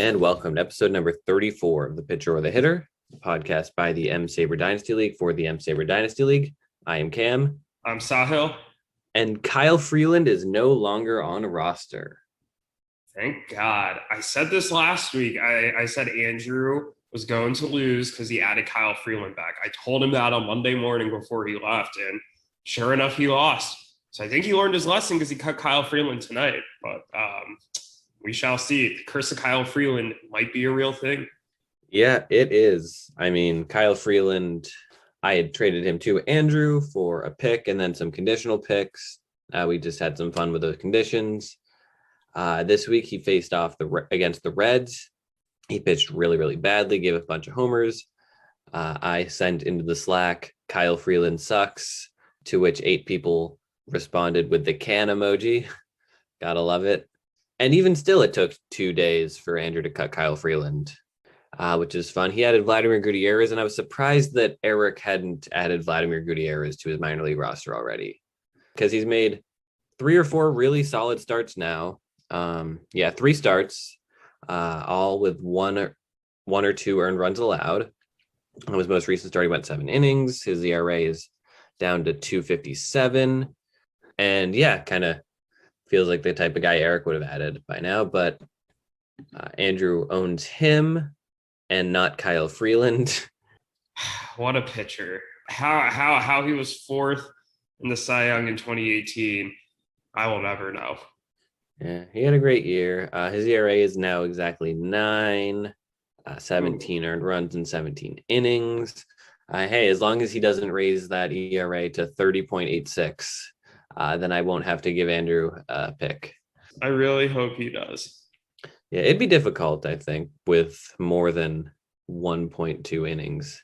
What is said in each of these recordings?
And welcome to episode number 34 of The Pitcher or the Hitter, the podcast by the M Saber Dynasty League for the M Saber Dynasty League. I am Cam. I'm Sahil. And Kyle Freeland is no longer on a roster. Thank God. I said this last week. I said Andrew was going to lose because he added Kyle Freeland back. I told him that on Monday morning before he left, and sure enough, he lost. So I think he learned his lesson because he cut Kyle Freeland tonight. But we shall see. The curse of Kyle Freeland might be a real thing. Yeah, it is. I mean, Kyle Freeland, I had traded him to Andrew for a pick and then some conditional picks. We just had some fun with the conditions. This week, he faced off against the Reds. He pitched really, really badly, gave a bunch of homers. I sent into the Slack, Kyle Freeland sucks, to which 8 people responded with the can emoji. Gotta love it. And even still, it took 2 days for Andrew to cut Kyle Freeland, which is fun. He added Vladimir Gutierrez, and I was surprised that Eric hadn't added Vladimir Gutierrez to his minor league roster already, because he's made 3 or 4 really solid starts now. 3 starts, all with one or two earned runs allowed. On his most recent start, he went 7 innings. His ERA is down to 2.57. And kind of feels like the type of guy Eric would have added by now. But Andrew owns him and not Kyle Freeland. What a pitcher. How he was 4th in the Cy Young in 2018, I will never know. Yeah, he had a great year. His ERA is now exactly 9, 17 earned runs in 17 innings. As long as he doesn't raise that ERA to 30.86, then I won't have to give Andrew a pick. I really hope he does. Yeah, it'd be difficult, I think, with more than 1.2 innings.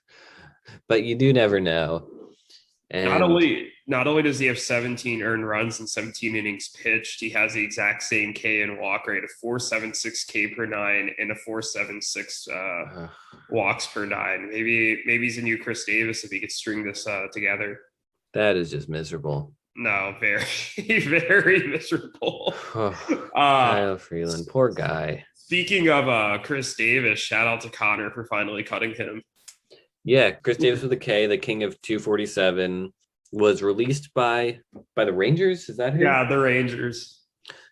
But you do never know. And not only does he have 17 earned runs and 17 innings pitched, he has the exact same K and walk rate of 4.76 K per 9 and a 4.76 walks per 9. Maybe he's a new Chris Davis if he could string this together. That is just miserable. No, very, very miserable. Kyle Freeland, poor guy. Speaking of Chris Davis, shout out to Connor for finally cutting him. Yeah, Chris Davis with a K, the king of 247, was released by the Rangers. Is that who? Yeah, the Rangers.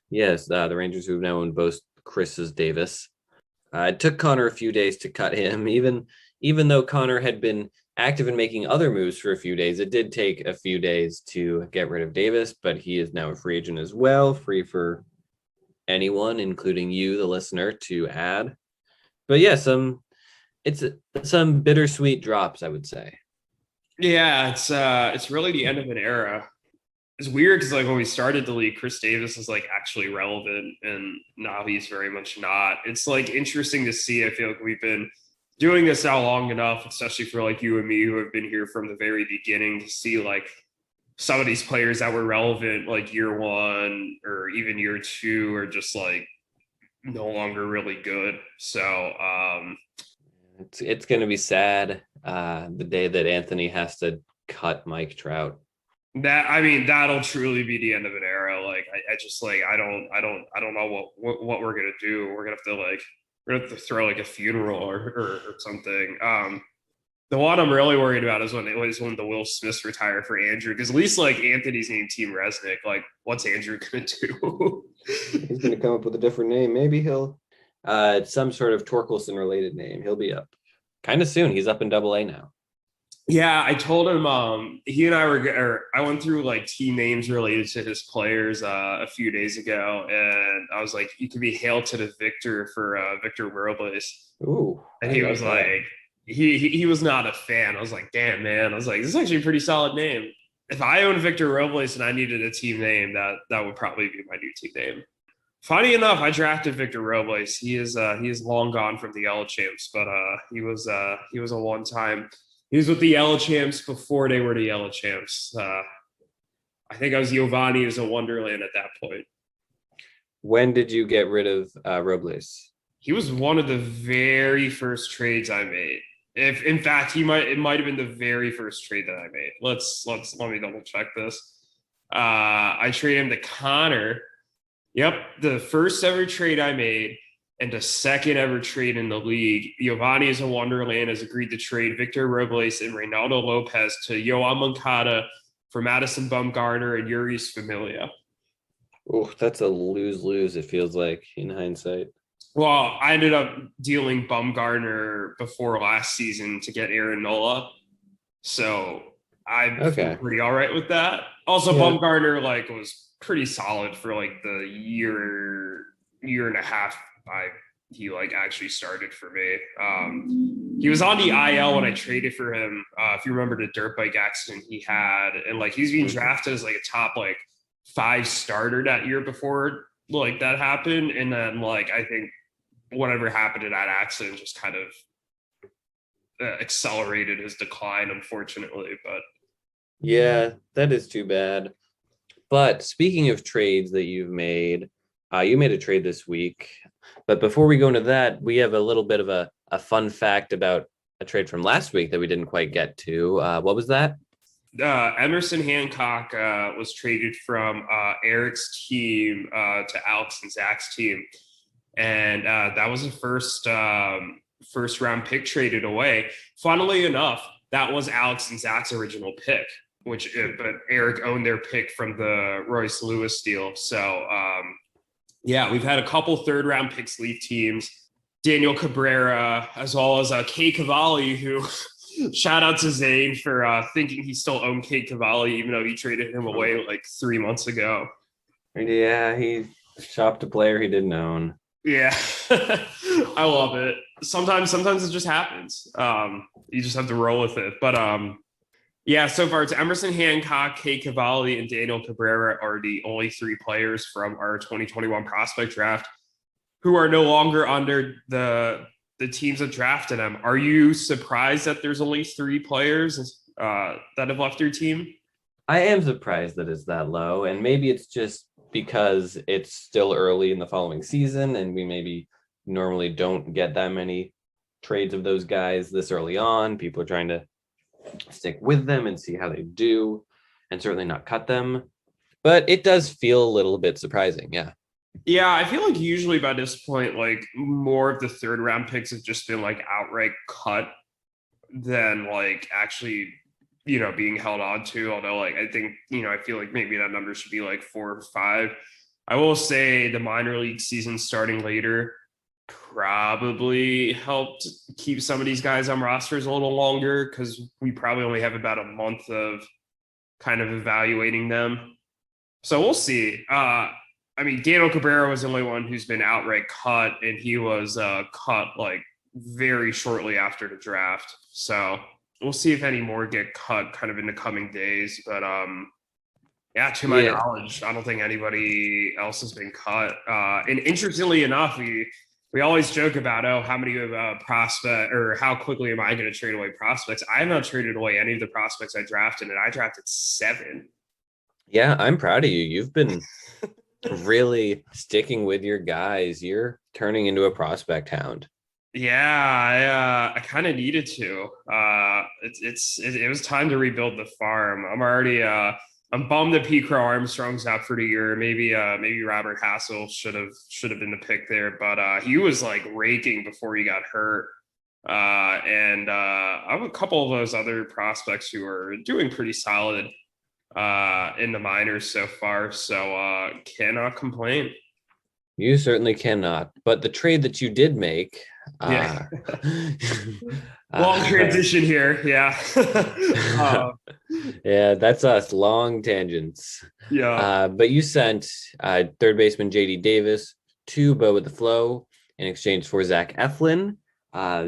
Yes, the Rangers who've now owned both Chris's Davis. It took Connor a few days to cut him, even though Connor had been active in making other moves for a few days. It did take a few days to get rid of Davis, but he is now a free agent as well, free for anyone, including you, the listener, to add. But yeah, some bittersweet drops, I would say. Yeah, it's really the end of an era. It's weird because when we started the league, Chris Davis is actually relevant, and now he's very much not. It's interesting to see. I feel like we've been doing this now long enough, especially for you and me who have been here from the very beginning, to see some of these players that were relevant year 1 or even year 2 are just no longer really good. So it's going to be sad the day that Anthony has to cut Mike Trout. That'll truly be the end of an era. I don't know what we're gonna do. We're gonna have to throw a funeral or something. The one I'm really worried about is when the Will Smiths retire for Andrew, because at least Anthony's named Team Resnick. What's Andrew gonna do? He's gonna come up with a different name. Maybe he'll some sort of Torkelson related name. He'll be up kind of soon. He's up in AA now. Yeah, I told him he and I went through team names related to his players a few days ago, and I was you could be hailed to the victor for Victor Robles. Ooh, and he was he was not a fan. I was damn, man. I was this is actually a pretty solid name. If I owned Victor Robles and I needed a team name, that would probably be my new team name. Funny enough, I drafted Victor Robles. He is long gone from the Yellow Champs, but he was a one-time. He was with the Yellow Champs before they were the Yellow Champs. I think I was Giovanni as a Wonderland at that point. When did you get rid of Robles? He was one of the very first trades I made. If in fact it might have been the very first trade that I made. Let me double check this. I traded him to Connor. Yep, the first ever trade I made. and a second ever trade in the league. Giovanni is a Wonderland has agreed to trade Victor Robles and Reynaldo Lopez to Yoan Moncada for Madison Bumgarner and Yuri's Familia. Oh, that's a lose-lose, it feels like, in hindsight. Well, I ended up dealing Bumgarner before last season to get Aaron Nola. So I feel pretty all right with that. Also, Bumgarner like was pretty solid for like the year and a half he like actually started for me. He was on the IL when I traded for him. If you remember the dirt bike accident he had, and like he's being drafted as like a top like 5 starter that year before like that happened, and then like I think whatever happened in that accident just kind of accelerated his decline, unfortunately. But yeah, that is too bad. But speaking of trades that you've made, you made a trade this week. But before we go into that, we have a little bit of a fun fact about a trade from last week that we didn't quite get to. What was that? Emerson Hancock was traded from Eric's team to Alex and Zach's team. And that was the first round pick traded away. Funnily enough, that was Alex and Zach's original pick, but Eric owned their pick from the Royce Lewis deal. So yeah, we've had a couple 3rd round picks leave teams. Daniel Cabrera, as well as Kay Cavalli, who shout out to Zane for thinking he still owned Kay Cavalli, even though he traded him away like 3 months ago. Yeah, he shopped a player he didn't own. Yeah, I love it. Sometimes it just happens. You just have to roll with it. But yeah, so far it's Emerson Hancock, Kay Cavalli, and Daniel Cabrera are the only 3 players from our 2021 prospect draft who are no longer under the teams that drafted them. Are you surprised that there's only 3 players that have left your team? I am surprised that it's that low, and maybe it's just because it's still early in the following season and we maybe normally don't get that many trades of those guys this early on. People are trying to stick with them and see how they do and certainly not cut them. But it does feel a little bit surprising. Yeah, I feel like usually by this point, like more of the 3rd round picks have just been like outright cut than like actually being held on to. Although like I think, I feel like maybe that number should be like 4 or 5. I will say the minor league season starting later probably helped keep some of these guys on rosters a little longer because we probably only have about a month of kind of evaluating them. So we'll see. I mean, Daniel Cabrera was the only one who's been outright cut, and he was cut like very shortly after the draft. So we'll see if any more get cut kind of in the coming days. But yeah, to my knowledge, I don't think anybody else has been cut. And interestingly enough, we always joke about, how many prospect or how quickly am I going to trade away prospects? I have not traded away any of the prospects I drafted, and I drafted 7. Yeah, I'm proud of you. You've been really sticking with your guys. You're turning into a prospect hound. Yeah, I kind of needed to. It was time to rebuild the farm. I'm bummed that Pete Crow Armstrong's out for the year. Maybe Robert Hassel should have been the pick there, but he was like raking before he got hurt. And I have a couple of those other prospects who are doing pretty solid in the minors so far. So cannot complain. You certainly cannot. But the trade that you did make. Yeah. Long transition here. Yeah. Yeah, that's us. Long tangents. Yeah. But you sent 3rd baseman JD Davis to Bo with the Flow in exchange for Zach Eflin.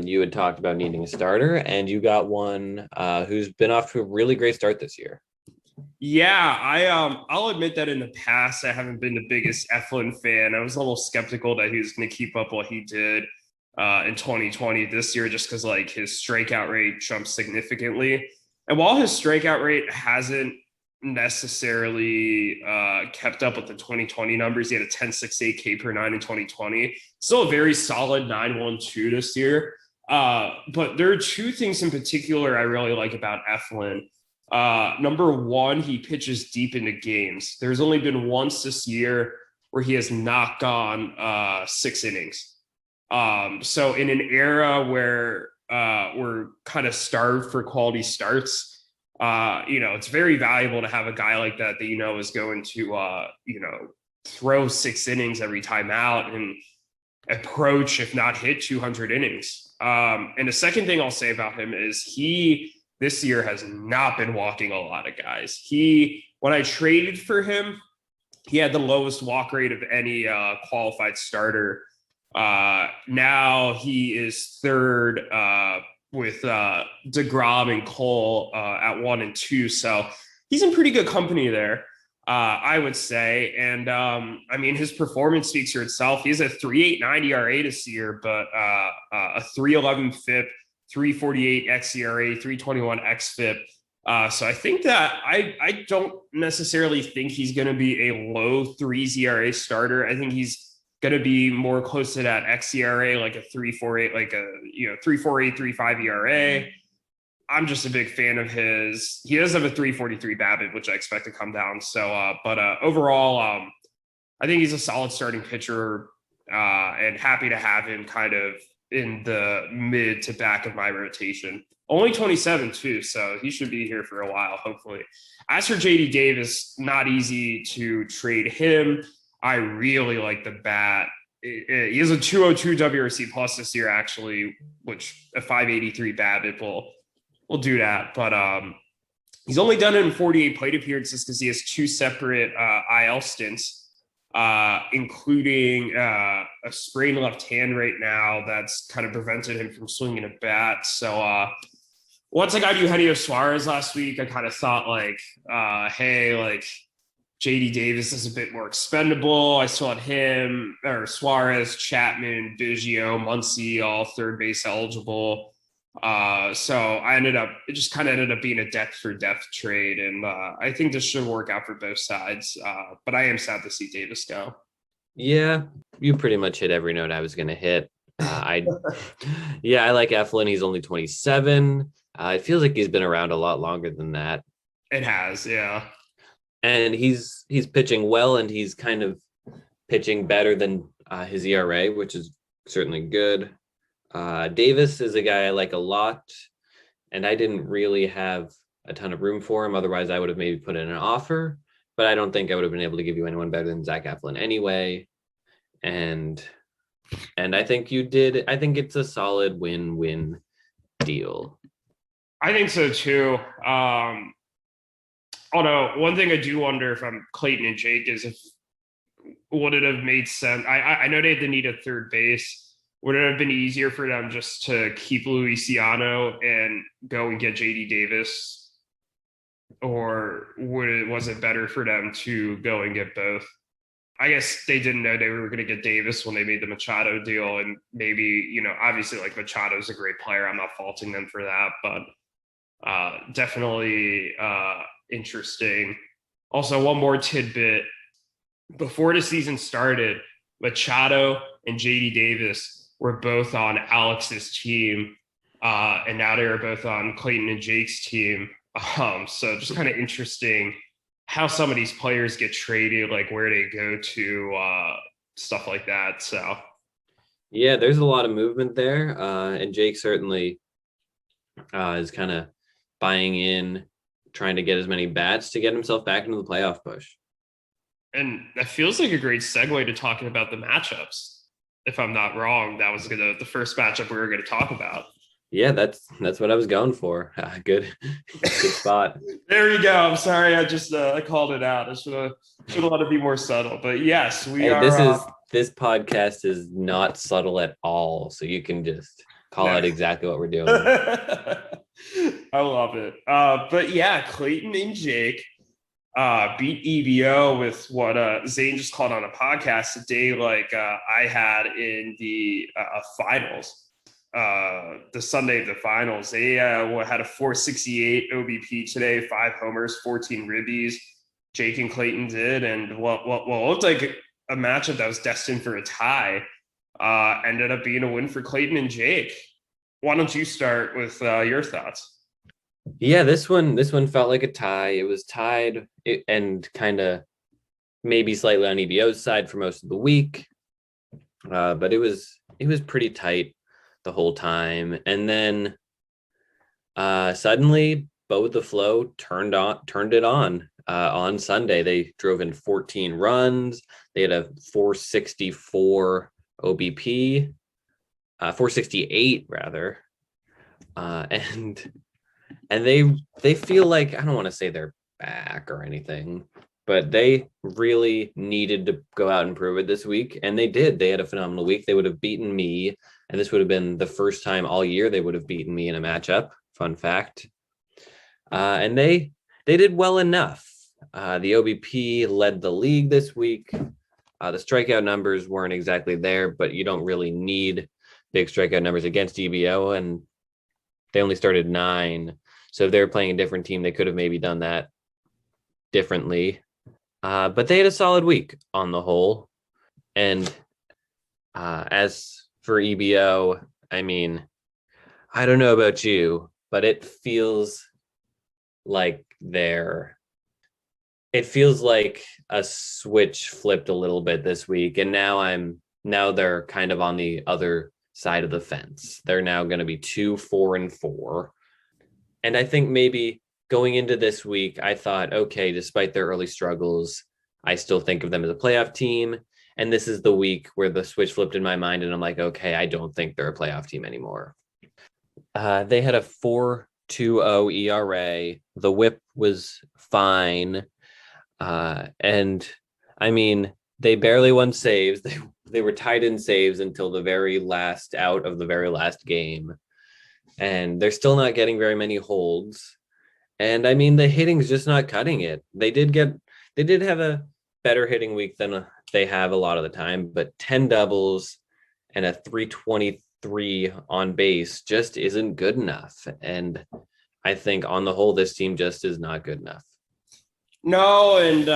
You had talked about needing a starter, and you got one who's been off to a really great start this year. Yeah, I'll admit that in the past I haven't been the biggest Eflin fan. I was a little skeptical that he was going to keep up what he did in 2020 this year, just because like his strikeout rate jumped significantly. And while his strikeout rate hasn't necessarily kept up with the 2020 numbers, he had a 10.68 K per 9 in 2020. Still a very solid 9.12 this year. But there are 2 things in particular I really like about Eflin. Number one, he pitches deep into games. There's only been once this year where he has not gone 6 innings. So in an era where we're kind of starved for quality starts, it's very valuable to have a guy like that is going to throw 6 innings every time out and approach, if not hit, 200 innings. And the second thing I'll say about him is he this year has not been walking a lot of guys. When I traded for him, he had the lowest walk rate of any qualified starter. Now he is third with DeGrom and Cole at 1 and 2. So he's in pretty good company there, I would say. And I mean, his performance speaks for itself. He has a 3.89 ERA this year, but a 3.11 FIP, 3.48 xERA, 3.21 xFIP. So I think that I don't necessarily think he's going to be a low 3s ERA starter. I think he's going to be more close to that xERA, like a 3.48, like a 3.48, 3.5 ERA. I'm just a big fan of his. He does have a 3.43 BABIP, which I expect to come down. So, but overall, I think he's a solid starting pitcher, and happy to have him kind of in the mid to back of my rotation. Only 27 too, so he should be here for a while, hopefully. As for JD Davis, not easy to trade him. I really like the bat. He has a 202 WRC plus this year, actually, which a 5.83 BABIP will do that. But he's only done it in 48 plate appearances because he has 2 separate IL stints, including a sprained left hand right now that's kind of prevented him from swinging a bat. So once I got Eugenio Suarez last week, I kind of thought hey, JD Davis is a bit more expendable. I still had him or Suarez, Chapman, Biggio, Muncy, all third base eligible. So it just kind of ended up being a depth for depth trade. And I think this should work out for both sides. But I am sad to see Davis go. Yeah, you pretty much hit every note I was going to hit. I like Eflin. He's only 27. It feels like he's been around a lot longer than that. It has, yeah. And he's pitching well, and he's kind of pitching better than his ERA, which is certainly good. Davis is a guy I like a lot, and I didn't really have a ton of room for him. Otherwise, I would have maybe put in an offer, but I don't think I would have been able to give you anyone better than Zach Eflin anyway. And I think you did. I think it's a solid win-win deal. I think so too. Although one thing I do wonder if I'm Clayton and Jake is if would it have made sense? I know they had the need at third base. Would it have been easier for them just to keep Luciano and go and get JD Davis? Or was it better for them to go and get both? I guess they didn't know they were going to get Davis when they made the Machado deal. And maybe, obviously Machado's a great player. I'm not faulting them for that, but definitely interesting. Also, one more tidbit. Before the season started, Machado and JD Davis were both on Alex's team, and now they are both on Clayton and Jake's team. So just kind of interesting how some of these players get traded, like where they go to, stuff like that. So, yeah, there's a lot of movement there, and Jake certainly is kind of buying in, trying to get as many bats to get himself back into the playoff push. And that feels like a great segue to talking about the matchups. If I'm not wrong, that was the first matchup we were going to talk about. Yeah, that's what I was going for. Good spot. There you go. I'm sorry, I just I called it out. I should have let it be more subtle. But yes, we are. This podcast is not subtle at all, so you can just call out exactly what we're doing. I love it. But yeah, Clayton and Jake beat EBO with what Zane just called on a podcast a day like I had in the finals. The Sunday of the finals. They had a 468 OBP today, 5 homers, 14 ribbies. Jake and Clayton did, and what looked like a matchup that was destined for a tie ended up being a win for Clayton and Jake. Why don't you start with your thoughts? Yeah, this one felt like a tie. It was tied and kind of maybe slightly on EBO's side for most of the week, but it was it was pretty tight the whole time. And then suddenly Bo the Flow turned it on Sunday. They drove in 14 runs. They had a 464 OBP, 468 rather. And they feel like, I don't want to say they're back or anything, but they really needed to go out and prove it this week, and they did. They had a phenomenal week. They would have beaten me, and this would have been the first time all year they would have beaten me in a matchup. Fun fact. And they did well enough. The OBP led the league this week. The strikeout numbers weren't exactly there, but you don't really need big strikeout numbers against EBO, and they only started 9. So if they were playing a different team, they could have maybe done that differently. But they had a solid week on the whole. And as for EBO, I mean, I don't know about you, but it feels like a switch flipped a little bit this week. And now they're kind of on the other side of the fence. They're now going to be 2-4-4. And I think maybe going into this week, I thought, okay, despite their early struggles, I still think of them as a playoff team. And this is the week where the switch flipped in my mind, and I'm like, okay, I don't think they're a playoff team anymore. They had a 4.20 ERA. The whip was fine. And I mean, they barely won saves. They were tied in saves until the very last out of the very last game. And they're still not getting very many holds. And I mean, the hitting's just not cutting it. They did have a better hitting week than they have a lot of the time, but 10 doubles and a 323 on base just isn't good enough. And I think on the whole, this team just is not good enough. No, and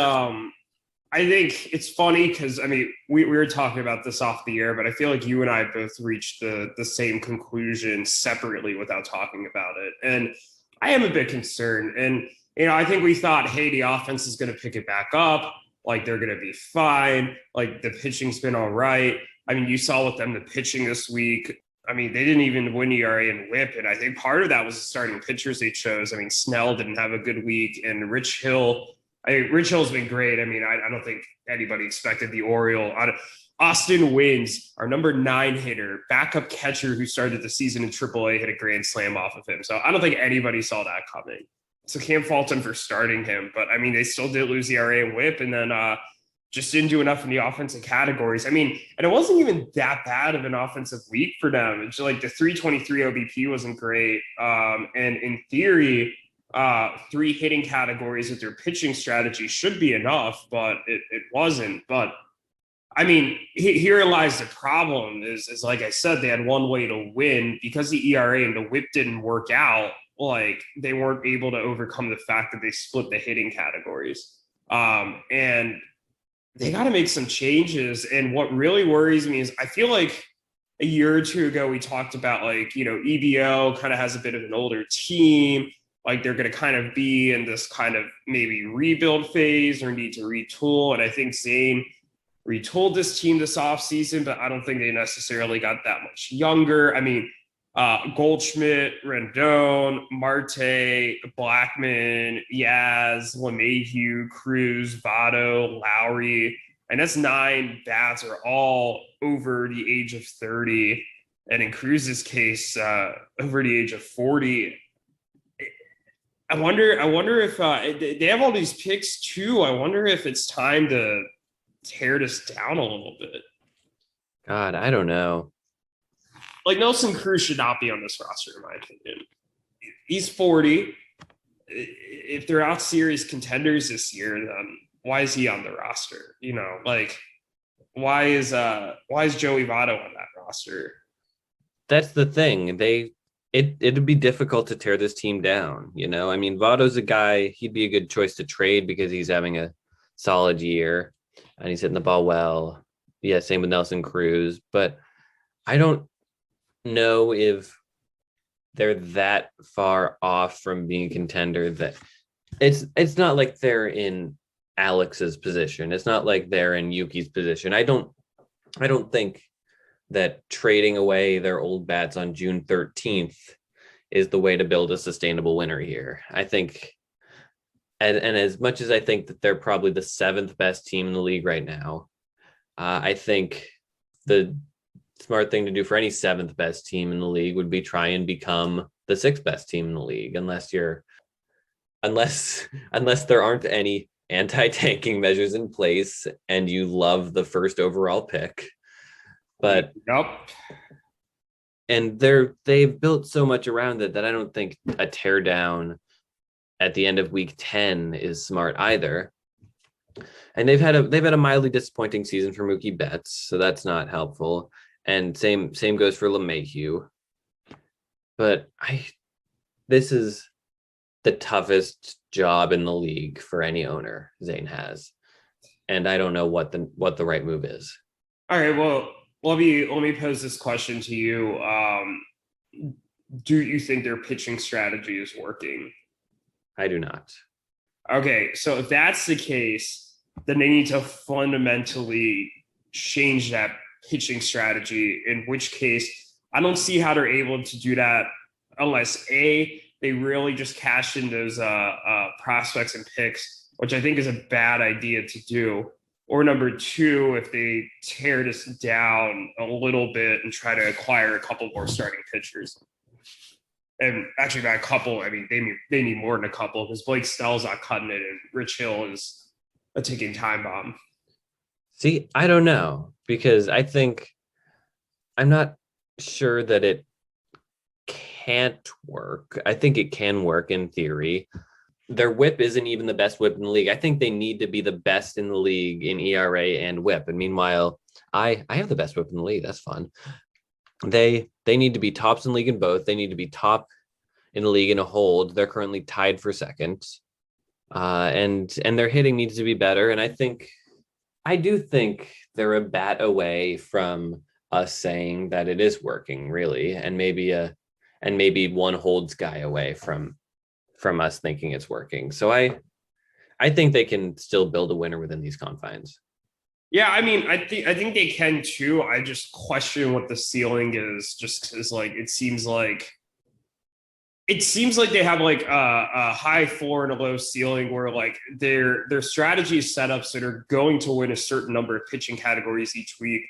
I think it's funny because, I mean, we were talking about this off the air, but I feel like you and I both reached the same conclusion separately without talking about it. And I am a bit concerned. And, I think we thought, hey, the offense is going to pick it back up. Like, they're going to be fine. Like, the pitching's been all right. I mean, you saw with them the pitching this week. I mean, they didn't even win ERA and whip. And I think part of that was the starting pitchers they chose. I mean, Snell didn't have a good week, and Rich Hill's been great. I mean, I don't think anybody expected the Oriole. Austin Wins, our number 9 hitter, backup catcher who started the season in AAA, hit a grand slam off of him. So I don't think anybody saw that coming. So can't fault him for starting him. But, I mean, they still did lose the ERA and whip, and then just didn't do enough in the offensive categories. I mean, and it wasn't even that bad of an offensive week for them. It's like the 323 OBP wasn't great. And in theory, 3 hitting categories with their pitching strategy should be enough, but it wasn't. But I mean, here lies the problem is like I said, they had one way to win because the ERA and the whip didn't work out. Like, they weren't able to overcome the fact that they split the hitting categories. And they got to make some changes. And what really worries me is I feel like a year or two ago, we talked about, like, EBO kind of has a bit of an older team. Like, they're going to kind of be in this kind of maybe rebuild phase or need to retool. And I think Zane retooled this team this offseason, but I don't think they necessarily got that much younger. I mean, Goldschmidt, Rendon, Marte, Blackman, Yaz, LeMahieu, Cruz, Votto, Lowry, and that's 9 bats are all over the age of 30. And in Cruz's case, over the age of 40. I wonder if they have all these picks too. I wonder if it's time to tear this down a little bit. God, I don't know. Like, Nelson Cruz should not be on this roster, in my opinion. He's 40. If they're out series contenders this year, then why is he on the roster? Like, why is Joey Votto on that roster? That's the thing. It'd be difficult to tear this team down. I mean, Votto's a guy, he'd be a good choice to trade because he's having a solid year and he's hitting the ball well. Yeah, same with Nelson Cruz. But I don't know if they're that far off from being a contender that it's not like they're in Alex's position. It's not like they're in Yuki's position. I don't think that trading away their old bats on June 13th is the way to build a sustainable winner here. I think, and as much as I think that they're probably the 7th best team in the league right now, I think the smart thing to do for any 7th best team in the league would be try and become the 6th best team in the league, unless there aren't any anti-tanking measures in place and you love the first overall pick. But yep. And they've built so much around it that I don't think a teardown at the end of week 10 is smart either. And they've had a mildly disappointing season for Mookie Betts, so that's not helpful. And same goes for LeMahieu. But this is the toughest job in the league for any owner Zane has, and I don't know what the right move is. All right, well, let me pose this question to you. Do you think their pitching strategy is working? I do not. Okay, so if that's the case, then they need to fundamentally change that pitching strategy, in which case I don't see how they're able to do that unless A, they really just cash in those prospects and picks, which I think is a bad idea to do. Or number 2, if they tear this down a little bit and try to acquire a couple more starting pitchers. And actually, by a couple, I mean, they need more than a couple, because Blake Snell's not cutting it and Rich Hill is a ticking time bomb. See, I don't know, because I'm not sure that it can't work. I think it can work in theory. Their whip isn't even the best whip in the league. I think they need to be the best in the league in ERA and whip. And meanwhile, I have the best whip in the league. That's fun. They need to be tops in the league in both. They need to be top in the league in a hold. They're currently tied for second. And their hitting needs to be better. And I do think they're a bat away from us saying that it is working, really, and maybe one holds guy away from us thinking it's working. So I think they can still build a winner within these confines. Yeah, I mean, I think they can too. I just question what the ceiling is, just because like it seems like they have like a high floor and a low ceiling, where like their strategy is set up so they're going to win a certain number of pitching categories each week,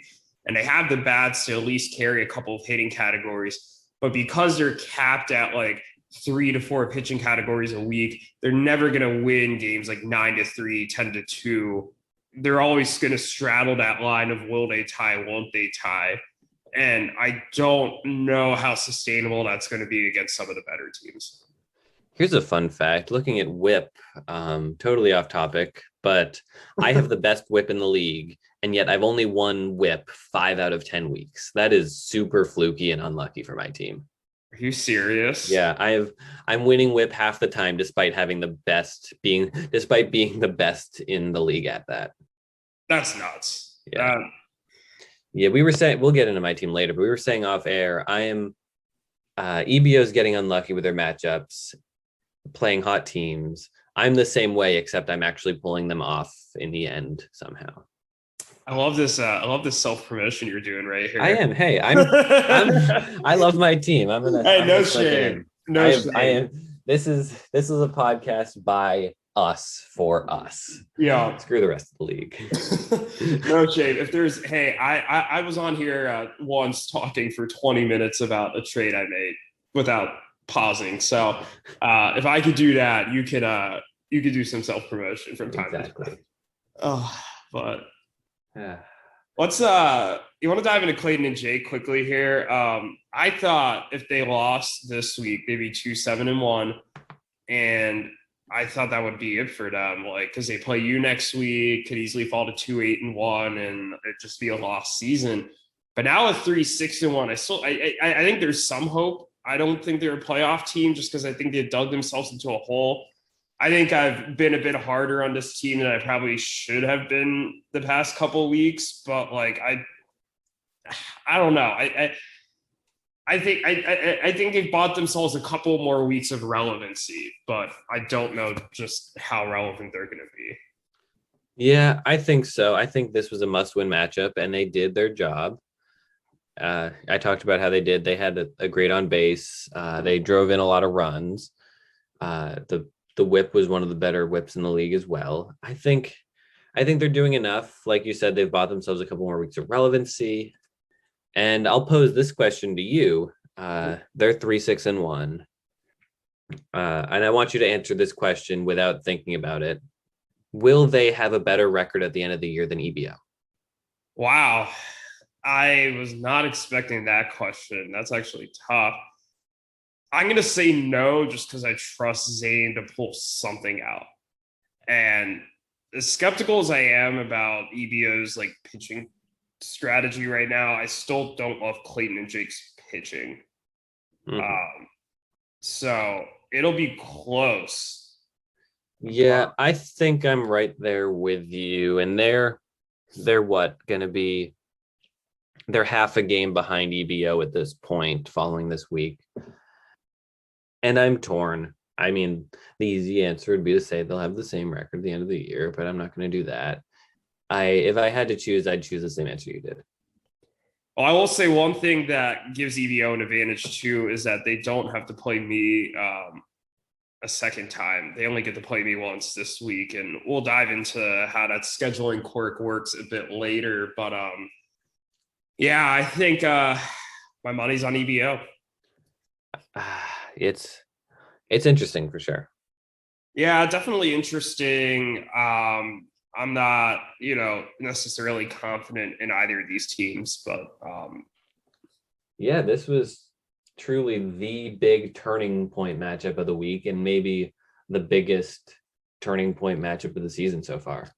and they have the bats to at least carry a couple of hitting categories. But because they're capped at like 3 to 4 pitching categories a week, they're never going to win games like 9-3, 10-2. They're always going to straddle that line of will they tie, won't they tie? And I don't know how sustainable that's going to be against some of the better teams. Here's a fun fact. Looking at whip, totally off topic, but I have the best whip in the league, and yet I've only won whip 5 out of 10 weeks. That is super fluky and unlucky for my team. Are you serious? Yeah, I'm winning whip half the time despite being the best in the league at that. That's nuts. Yeah. Yeah, we were saying, we'll get into my team later, but we were saying off air, EBO's getting unlucky with their matchups, playing hot teams. I'm the same way, except I'm actually pulling them off in the end somehow. I love this self-promotion you're doing right here. I am. Hey, I love my team. No shame. I am. This is a podcast by us for us. Yeah. Screw the rest of the league. No shame. If there's, I was on here once talking for 20 minutes about a trade I made without pausing. So if I could do that, you could do some self-promotion from time to time. Oh, but let's you want to dive into Clayton and Jake quickly here. I thought if they lost this week, maybe 2-7-1, and I thought that would be it for them, like, because they play you next week, could easily fall to 2-8-1, and it just be a lost season. But now at 3-6-1, I think there's some hope. I don't think they're a playoff team, just because I think they dug themselves into a hole. I think I've been a bit harder on this team than I probably should have been the past couple of weeks, but like I don't know. I think they've bought themselves a couple more weeks of relevancy, but I don't know just how relevant they're going to be. Yeah, I think so. I think this was a must-win matchup, and they did their job. I talked about how they had a great on base. They drove in a lot of runs. The whip was one of the better whips in the league as well. I think they're doing enough. Like you said, they've bought themselves a couple more weeks of relevancy. And I'll pose this question to you. They're 3-6-1. And I want you to answer this question without thinking about it. Will they have a better record at the end of the year than EBO? Wow. I was not expecting that question. That's actually tough. I'm going to say no just because I trust Zane to pull something out. And as skeptical as I am about EBO's like pitching strategy right now, I still don't love Clayton and Jake's pitching. Mhm. So it'll be close. Yeah, I think I'm right there with you. And they're what going to be? They're half a game behind EBO at this point following this week. And I'm torn. I mean, the easy answer would be to say they'll have the same record at the end of the year, but I'm not going to do that. If I had to choose, I'd choose the same answer you did. Well, I will say one thing that gives EBO an advantage too is that they don't have to play me a second time. They only get to play me once this week, and we'll dive into how that scheduling quirk works a bit later. But yeah, I think my money's on EBO. It's interesting for sure. Yeah, definitely interesting. I'm not, necessarily confident in either of these teams, but Yeah, this was truly the big turning point matchup of the week and maybe the biggest turning point matchup of the season so far.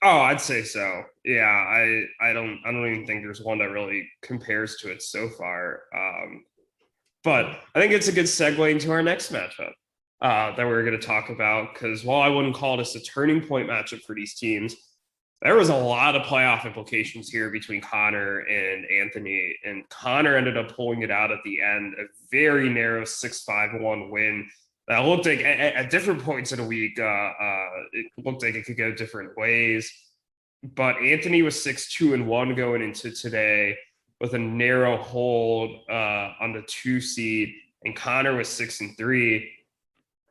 oh, I'd say so. Yeah, I don't even think there's one that really compares to it so far. But I think it's a good segue into our next matchup that we're going to talk about. Because while I wouldn't call this a turning point matchup for these teams, there was a lot of playoff implications here between Connor and Anthony. And Connor ended up pulling it out at the end, a very narrow 6-5-1 win. That looked like at different points in the week, it looked like it could go different ways. But Anthony was 6-2-1 going into today with a narrow hold on the 2 seed, and Connor was 6-3.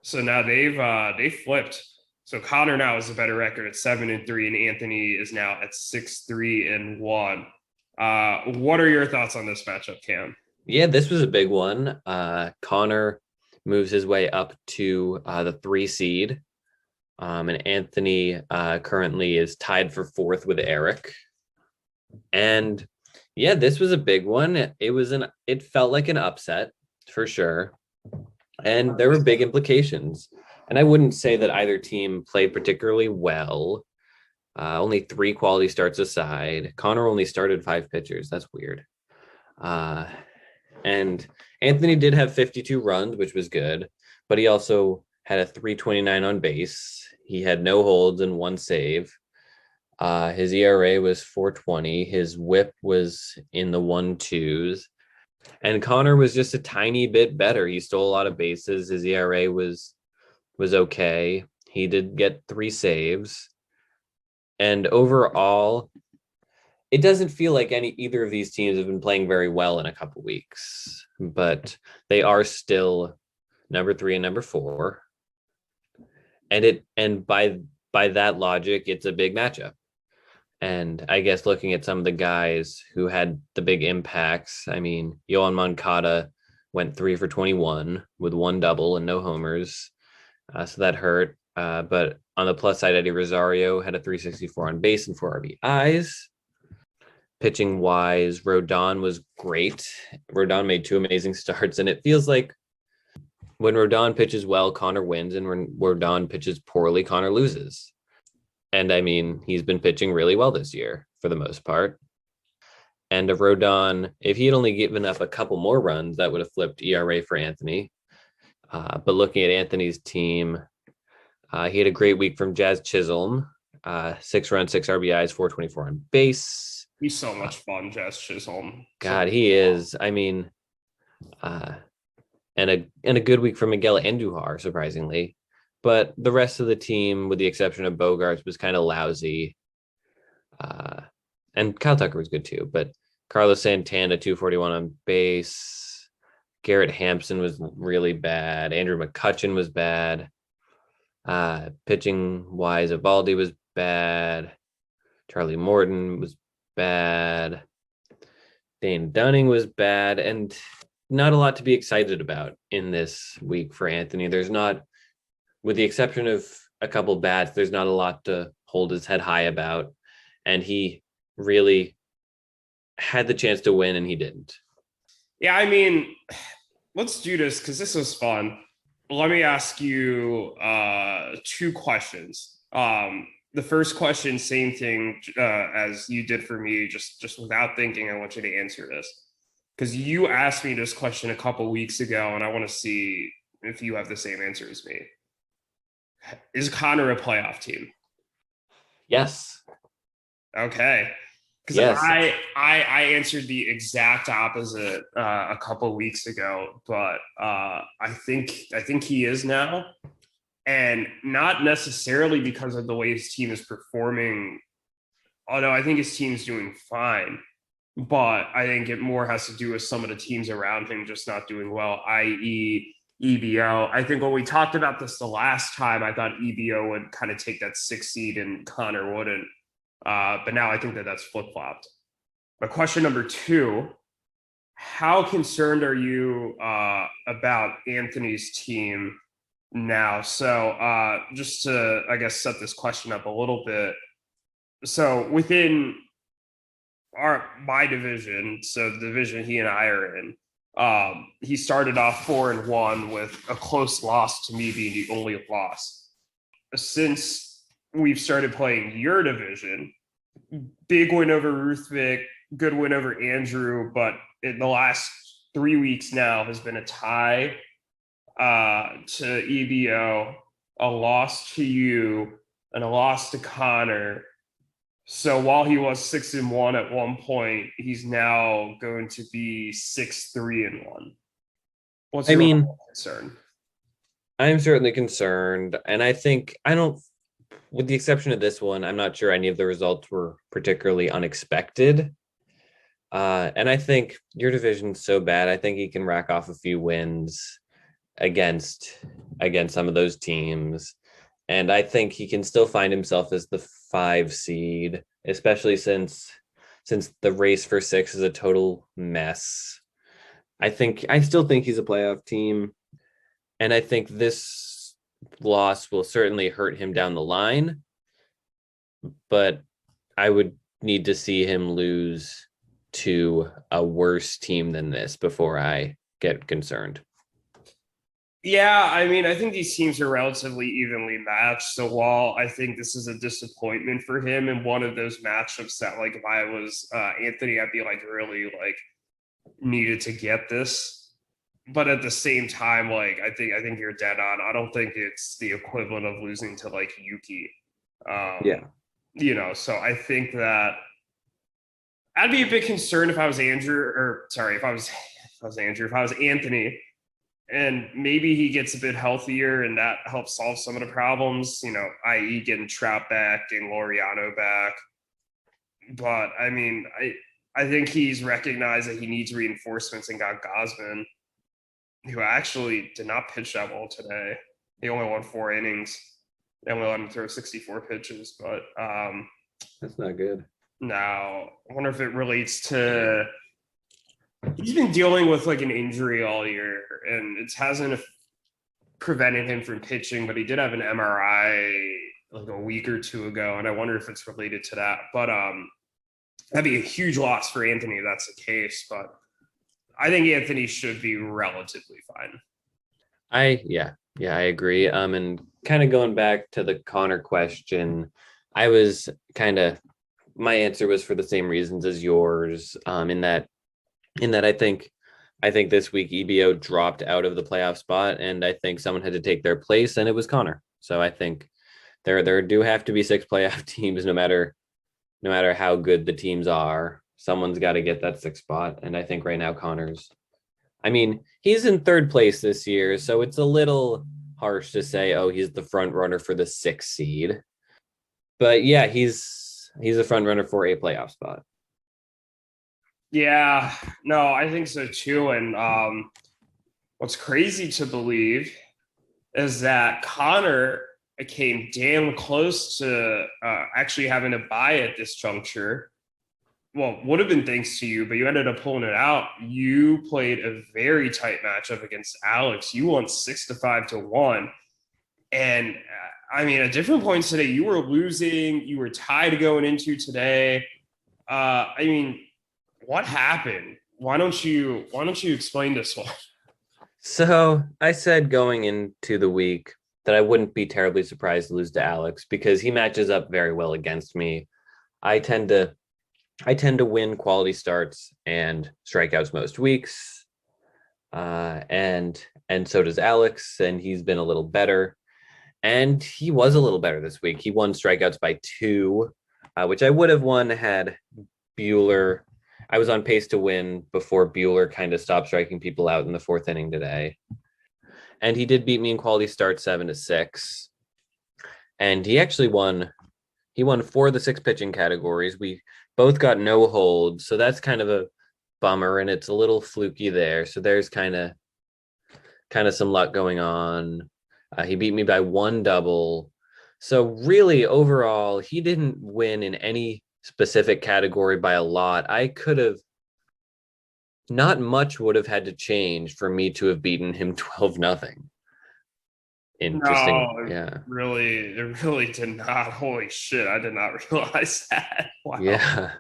So now they've flipped. So Connor now has a better record at 7-3, and Anthony is now at 6-3-1. What are your thoughts on this matchup, Cam? Yeah, this was a big one. Connor moves his way up to the 3 seed. And Anthony currently is tied for 4th with Eric. And yeah, this was a big one. It felt like an upset for sure. And there were big implications. And I wouldn't say that either team played particularly well. Only 3 quality starts aside. Connor only started 5 pitchers. That's weird. And Anthony did have 52 runs, which was good, but he also had a 329 on base. He had no holds and 1 save. His ERA was 4.20. His whip was in the 1.2s. And Connor was just a tiny bit better. He stole a lot of bases. His ERA was okay. He did get 3 saves. And overall, it doesn't feel like either of these teams have been playing very well in a couple weeks, but they are still number 3 and number 4. And by that logic, it's a big matchup. And I guess looking at some of the guys who had the big impacts, I mean, Yohan Moncada went 3 for 21 with 1 double and no homers. So that hurt. But on the plus side, Eddie Rosario had a 364 on base and 4 RBIs. Pitching wise, Rodon was great. Rodon made 2 amazing starts, and it feels like when Rodon pitches well, Connor wins, and when Rodon pitches poorly, Connor loses. And I mean, he's been pitching really well this year for the most part. And if Rodon, if he had only given up a couple more runs, that would have flipped ERA for Anthony. But looking at Anthony's team, he had a great week from Jazz Chisholm, 6 runs, 6 RBIs, 424 on base. He's so much fun, Jazz Chisholm. God, he is. I mean, and a good week from Miguel Andujar, surprisingly. But the rest of the team, with the exception of Bogarts, was kind of lousy. And Kyle Tucker was good too. But Carlos Santana, 241 on base. Garrett Hampson was really bad. Andrew McCutchen was bad. Pitching wise, Evaldi was bad. Charlie Morton was bad. Dane Dunning was bad. And not a lot to be excited about in this week for Anthony. There's not, with the exception of a couple bats, there's not a lot to hold his head high about. And he really had the chance to win and he didn't. Yeah, I mean, let's do this because this was fun. Let me ask you two questions. The first question, same thing as you did for me, just without thinking. I want you to answer this because you asked me this question a couple weeks ago, and I want to see if you have the same answer as me. Is Connor a playoff team? Yes. Okay. Because Yes. I answered the exact opposite a couple weeks ago, but I think he is now, and not necessarily because of the way his team is performing. Although I think his team's doing fine, but I think it more has to do with some of the teams around him just not doing well, i.e. EBO. I think when we talked about this the last time, I thought EBO would kind of take that 6th seed and Connor wouldn't. But now I think that that's flip-flopped. But question number 2, how concerned are you about Anthony's team now? So just to, I guess, set this question up a little bit. So within my division, so the division he and I are in, he started off 4-1 with a close loss to me being the only loss. Since we've started playing your division, big win over Ruthvik, good win over Andrew, but in the last 3 weeks now has been a tie to EBO, a loss to you, and a loss to Connor. So while he was 6-1 at one point, he's now going to be 6-3-1. What's your concern? I'm certainly concerned, and I think with the exception of this one, I'm not sure any of the results were particularly unexpected. And I think your division's so bad. I think he can rack off a few wins against some of those teams. And I think he can still find himself as the 5 seed, especially since the race for 6 is a total mess. I still think he's a playoff team. And I think this loss will certainly hurt him down the line, but I would need to see him lose to a worse team than this before I get concerned. Yeah, I mean, I think these teams are relatively evenly matched. So while I think this is a disappointment for him in one of those matchups that, like, if I was Anthony, I'd be like really like needed to get this. But at the same time, like I think you're dead on. I don't think it's the equivalent of losing to like Yuki. Yeah. So I think that I'd be a bit concerned if I was Anthony, and maybe he gets a bit healthier and that helps solve some of the problems, i.e. getting Trout back, getting Laureano back. But I mean, I think he's recognized that he needs reinforcements and got Gausman, who actually did not pitch that well today. He only won 4 innings. They only let him throw 64 pitches, but that's not good. Now, I wonder if it relates to he's been dealing with like an injury all year, and it hasn't prevented him from pitching, but he did have an MRI like a week or 2 ago, and I wonder if it's related to that. But that'd be a huge loss for Anthony if that's the case, but I think Anthony should be relatively fine. I agree. And kind of going back to the Connor question, my answer was for the same reasons as yours. In that I think this week EBO dropped out of the playoff spot, and I think someone had to take their place, and it was Connor. So I think there do have to be 6 playoff teams, no matter how good the teams are. Someone's got to get that 6th spot, and I think right now he's in 3rd place this year, so it's a little harsh to say, oh, he's the front runner for the 6th seed. But yeah, he's a front runner for a playoff spot. Yeah, no, I think so too. And what's crazy to believe is that Connor came damn close to actually having a bye at this juncture. Well, would have been thanks to you, but you ended up pulling it out. You played a very tight matchup against Alex. You won 6-5 to 1. And I mean, at different points today, you were losing, you were tied going into today. I mean, what happened? Why don't you explain this one? So I said going into the week that I wouldn't be terribly surprised to lose to Alex because he matches up very well against me. I tend to I tend to win quality starts and strikeouts most weeks. And so does Alex, and he's been a little better. And he was a little better this week. He won strikeouts by 2, which I would have won had Bueller. I was on pace to win before Bueller kind of stopped striking people out in the 4th inning today. And he did beat me in quality start 7-6. And he actually won. He won 4 of the 6 pitching categories. We both got no holds, so that's kind of a bummer, and it's a little fluky there. So there's kind of some luck going on. He beat me by 1 double. So really, overall, he didn't win in any specific category by a lot. I could have not much would have had to change for me to have beaten him 12-0. Interesting. No, Yeah. it really did not. Holy shit, I did not realize that. Wow. Yeah.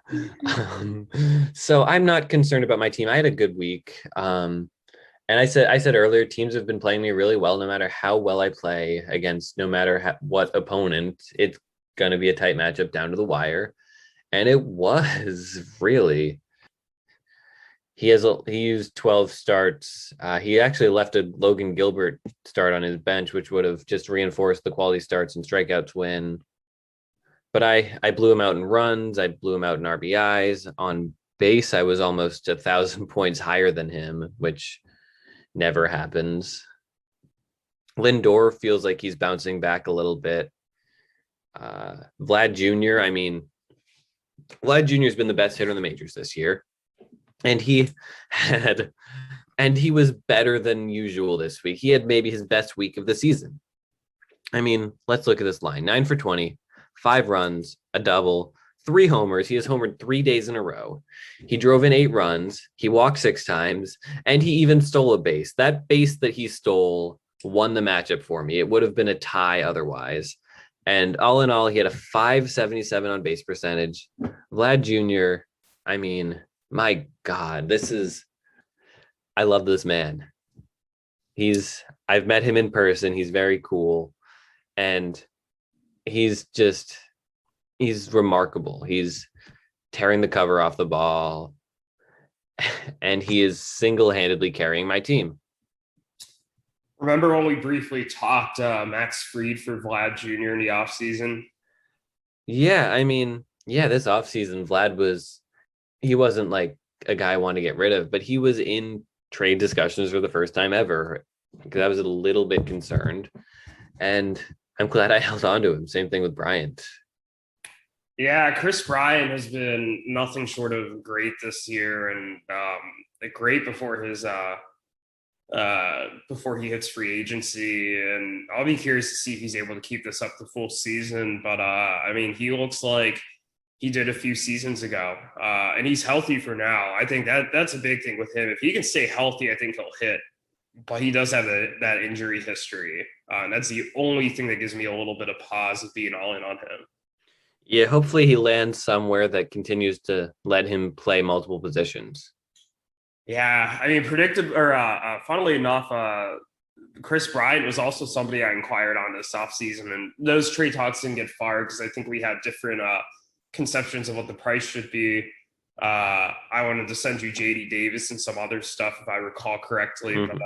So I'm not concerned about my team. I had a good week. And I said earlier, teams have been playing me really well, no matter how well I play against, no matter what opponent. It's going to be a tight matchup down to the wire. And it was really. He used 12 starts. He actually left a Logan Gilbert start on his bench, which would have just reinforced the quality starts and strikeouts win. But I blew him out in runs. I blew him out in RBIs. On base, I was almost 1,000 points higher than him, which never happens. Lindor feels like he's bouncing back a little bit. Vlad Jr., I mean, Vlad Jr. has been the best hitter in the majors this year. And he was better than usual this week. He had maybe his best week of the season. I mean, let's look at this line. 9 for 20, 5 runs, a double, 3 homers. He has homered 3 days in a row. He drove in 8 runs. He walked 6 times, and he even stole a base. That base that he stole won the matchup for me. It would have been a tie otherwise. And all in all, he had a 577 on base percentage. Vlad Jr., I mean, my God, I love this man. I've met him in person. He's very cool. And he's remarkable. He's tearing the cover off the ball. And he is single-handedly carrying my team. Remember when we briefly talked Max Fried for Vlad Jr. in the offseason? Yeah, I mean, yeah, this offseason, he wasn't like a guy I wanted to get rid of, but he was in trade discussions for the first time ever because I was a little bit concerned. And I'm glad I held on to him. Same thing with Bryant. Yeah, Chris Bryant has been nothing short of great this year, and great before he hits free agency. And I'll be curious to see if he's able to keep this up the full season. But I mean, he looks like he did a few seasons ago, and he's healthy for now. I think that's a big thing with him. If he can stay healthy, I think he'll hit. But he does have that injury history. And that's the only thing that gives me a little bit of pause of being all in on him. Yeah, hopefully he lands somewhere that continues to let him play multiple positions. Yeah, I mean, funnily enough, Chris Bryant was also somebody I inquired on this offseason, and those trade talks didn't get fired because I think we had different conceptions of what the price should be. I wanted to send you JD Davis and some other stuff if I recall correctly. Mm-hmm. But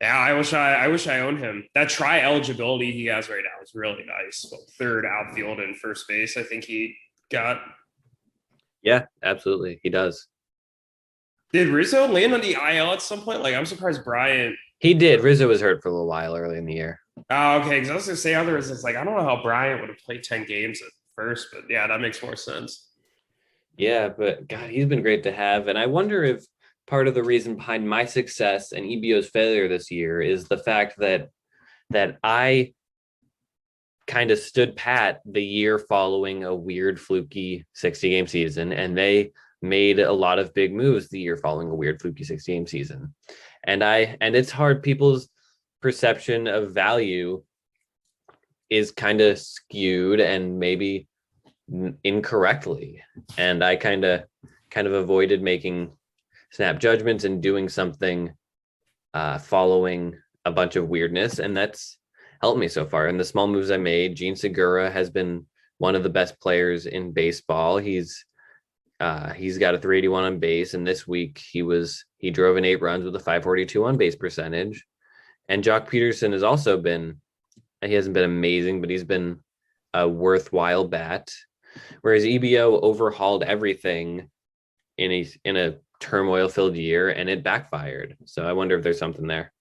yeah, I wish I owned him. That try eligibility he has right now is really nice. Well, 3rd outfield and first base, I think he got. Yeah, absolutely. He does. Did Rizzo land on the IL at some point? Like, I'm surprised Bryant. He did. Rizzo was hurt for a little while early in the year. Oh, okay. Because I was going to say otherwise, it's like, I don't know how Bryant would have played 10 games at first, but yeah, that makes more sense. Yeah, but God, he's been great to have. And I wonder if part of the reason behind my success and EBO's failure this year is the fact that I kind of stood pat the year following a weird fluky 60 game season, and they made a lot of big moves the year following a weird fluky 60 game season. And it's hard, people's perception of value is kind of skewed and maybe incorrectly. And I kind of avoided making snap judgments and doing something following a bunch of weirdness, and that's helped me so far. And the small moves I made, Gene Segura has been one of the best players in baseball. He's got a 381 on base, and this week he drove in 8 runs with a 542 on base percentage. And Jock Peterson has also been, he hasn't been amazing, but he's been a worthwhile bat. Whereas EBO overhauled everything in a turmoil filled year, and it backfired. So I wonder if there's something there.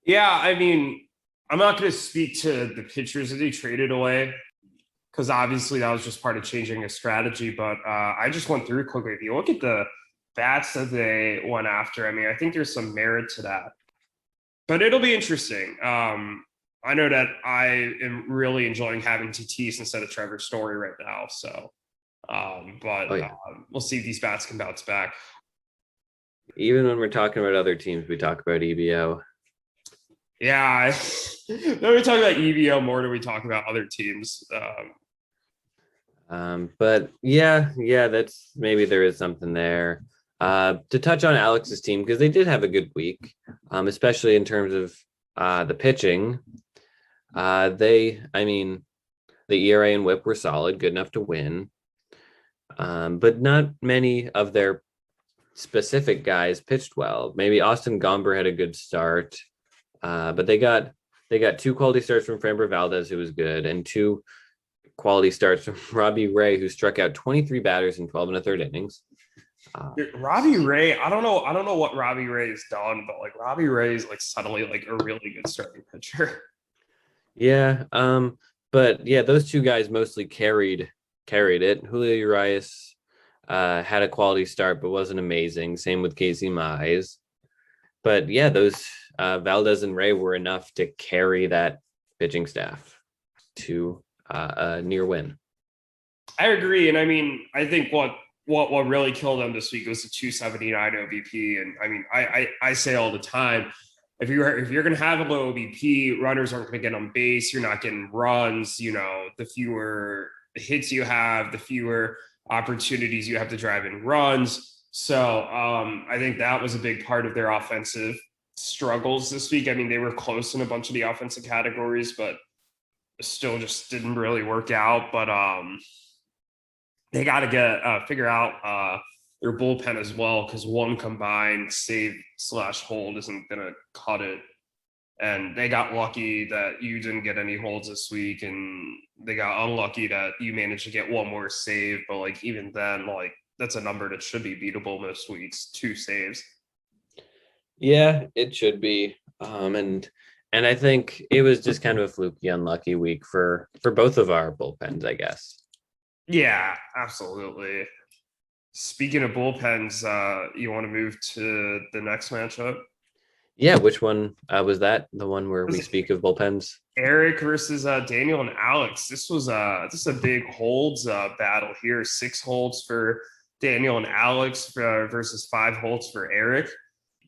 Yeah, I mean, I'm not going to speak to the pitchers that they traded away because obviously that was just part of changing a strategy. But I just went through quickly. If you look at the bats that they went after, I mean, I think there's some merit to that. But it'll be interesting. I know that I am really enjoying having Tatis instead of Trevor Story right now. So, but Oh yeah. we'll see if these bats can bounce back. Even when we're talking about other teams, we talk about EBO. Yeah, then we talk about EVO more than we talk about other teams. But yeah, that's maybe there is something there. To touch on Alex's team, because they did have a good week, especially in terms of the pitching. I mean, the ERA and WHIP were solid, good enough to win. But not many of their specific guys pitched well. Maybe Austin Gomber had a good start, but they got 2 quality starts from Framber Valdez, who was good, and 2 quality starts from Robbie Ray, who struck out 23 batters in 12 1/3 innings. Robbie Ray, I don't know what Robbie Ray has done, but like Robbie Ray is like suddenly like a really good starting pitcher. Yeah, but yeah, those 2 guys mostly carried it. Julio Urias had a quality start, but wasn't amazing. Same with Casey Mize. But yeah, those Valdez and Ray were enough to carry that pitching staff to a near win. I agree, and I mean, I think what really killed them this week was the 279 OBP, and I mean, I say all the time, if you're going to have a low OBP, runners aren't going to get on base. You're not getting runs. You know, the fewer hits you have, the fewer opportunities you have to drive in runs. So I think that was a big part of their offensive struggles this week. I mean, they were close in a bunch of the offensive categories, but still just didn't really work out. But they got to figure out their bullpen as well, because one combined save/hold isn't going to cut it. And they got lucky that you didn't get any holds this week, and they got unlucky that you managed to get one more save. But like even then, like that's a number that should be beatable most weeks, 2 saves. Yeah, it should be. And I think it was just kind of a fluky, unlucky week for both of our bullpens, I guess. Yeah, absolutely. Speaking of bullpens, you want to move to the next matchup? Yeah, which one was that? The one where we speak of bullpens? Eric versus Daniel and Alex. This is a big holds battle here. 6 holds for Daniel and Alex versus 5 holds for Eric.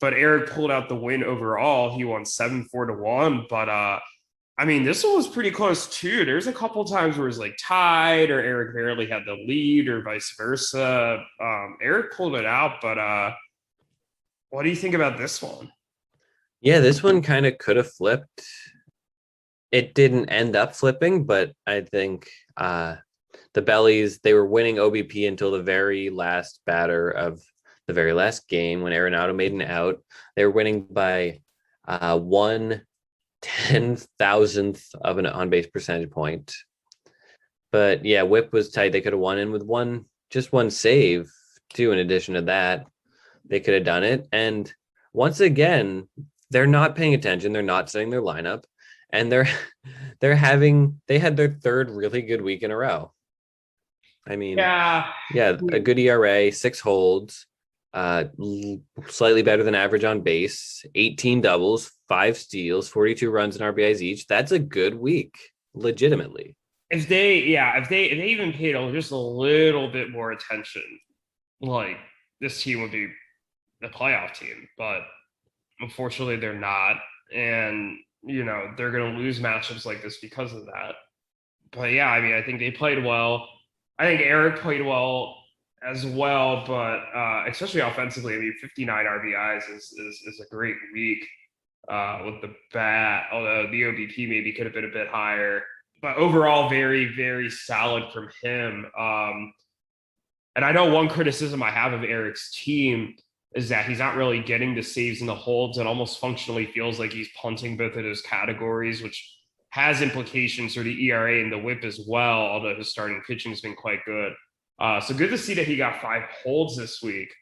But Eric pulled out the win overall. He won 7-4-1. But I mean, this one was pretty close too. There's a couple times where it was like tied, or Eric barely had the lead, or vice versa. Eric pulled it out, but what do you think about this one? Yeah, this one kind of could have flipped. It didn't end up flipping, but I think the Bellies, they were winning OBP until the very last batter of the very last game when Arenado made an out. They were winning by 1/10,000th of an on-base percentage point. But yeah, WHIP was tight. They could have won in with just one save too. In addition to that, they could have done it. And once again, they're not paying attention. They're not setting their lineup, and they had their 3rd really good week in a row. I mean, Yeah. yeah, a good ERA, 6 holds, slightly better than average on base, 18 doubles, 5 steals, 42 runs and RBIs each. That's a good week, legitimately. If they even paid just a little bit more attention, like this team would be a playoff team. But unfortunately, they're not, and they're going to lose matchups like this because of that. But yeah, I mean, I think they played well. I think Eric played well as well, but especially offensively, I mean, 59 RBIs is a great week with the bat. Although the OBP maybe could have been a bit higher, but overall, very very solid from him. And I know one criticism I have of Eric's team is that he's not really getting the saves and the holds. It almost functionally feels like he's punting both of those categories, which has implications for the ERA and the WHIP as well. Although his starting pitching has been quite good. So good to see that he got 5 holds this week.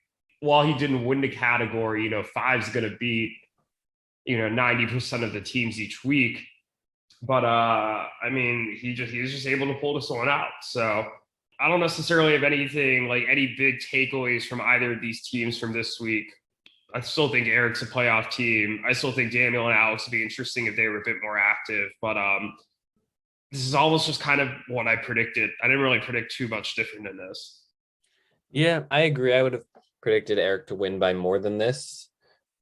While he didn't win the category, five's going to beat 90% of the teams each week. But I mean, he was just able to pull this one out. So I don't necessarily have anything like any big takeaways from either of these teams from this week. I still think Eric's a playoff team. I still think Daniel and Alex would be interesting if they were a bit more active. But this is almost just kind of what I predicted. I didn't really predict too much different than this. Yeah, I agree. I would have predicted Eric to win by more than this.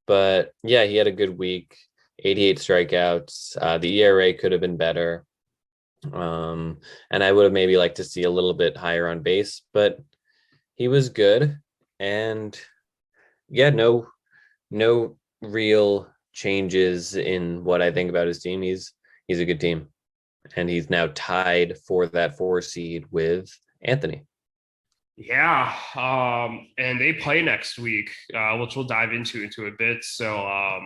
But yeah, he had a good week, 88 strikeouts. The ERA could have been better. And I would have maybe liked to see a little bit higher on base, but he was good. And yeah, no real changes in what I think about his team. He's a good team. And he's now tied for that 4 seed with Anthony. Yeah, and they play next week, which we'll dive into a bit. So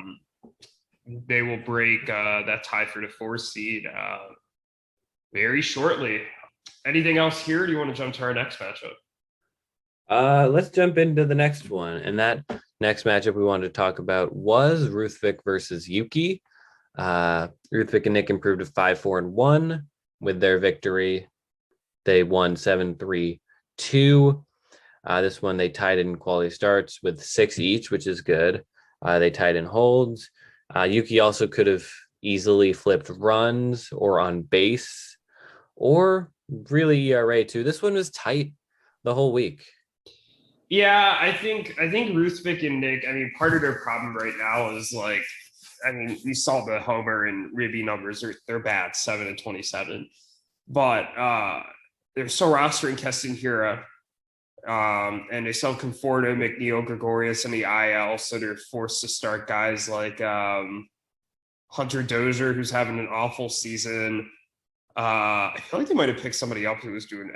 they will break that tie for the 4 seed very shortly. Anything else here? Or do you want to jump to our next matchup? Let's jump into the next one. And that next matchup we wanted to talk about was Ruthvik versus Yuki. Ruthvik and Nick improved to 5-4-1 with their victory. They won 7-3-2. This one they tied in quality starts with 6 each, which is good. They tied in holds. Yuki also could have easily flipped runs or on base or really ERA too. This one was tight the whole week. Yeah, I think Ruthvik and Nick. I mean, part of their problem right now is like, I mean, you saw the Homer and Ribby numbers. They're bad, 7-27, but they're still rostering Keston Hira. And they still have Conforto, McNeil, Gregorius, and the IL, so they're forced to start guys like Hunter Dozier, who's having an awful season. I feel like they might have picked somebody up who was doing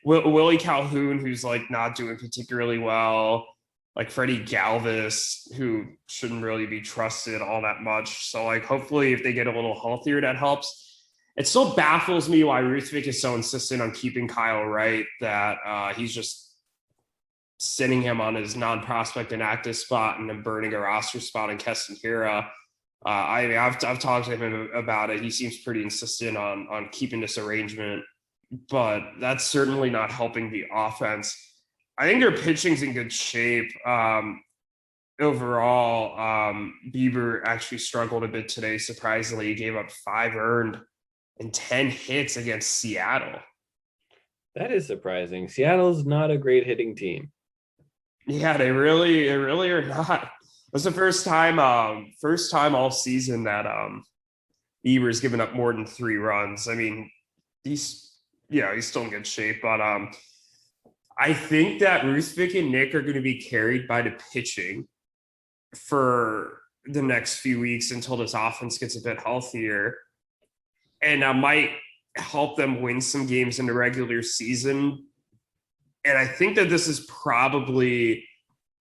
Willie Calhoun, who's like not doing particularly well, like Freddie Galvis, who shouldn't really be trusted all that much. So like, hopefully, if they get a little healthier, that helps. It still baffles me why Ruthvik is so insistent on keeping Kyle Wright that he's just sitting him on his non-prospect and active spot and then burning a roster spot in Keston Hira. I mean, I've talked to him about it. He seems pretty insistent on keeping this arrangement, but that's certainly not helping the offense. I think their pitching's in good shape. Overall, Bieber actually struggled a bit today. Surprisingly, he gave up 5 earned and 10 hits against Seattle. That is surprising. Seattle's not a great hitting team. Yeah, they really are not. It was the first time all season that Bieber's given up more than 3 runs. I mean, he's still in good shape, but I think that Ruthvik and Nick are going to be carried by the pitching for the next few weeks until this offense gets a bit healthier, and that might help them win some games in the regular season. And I think that this is probably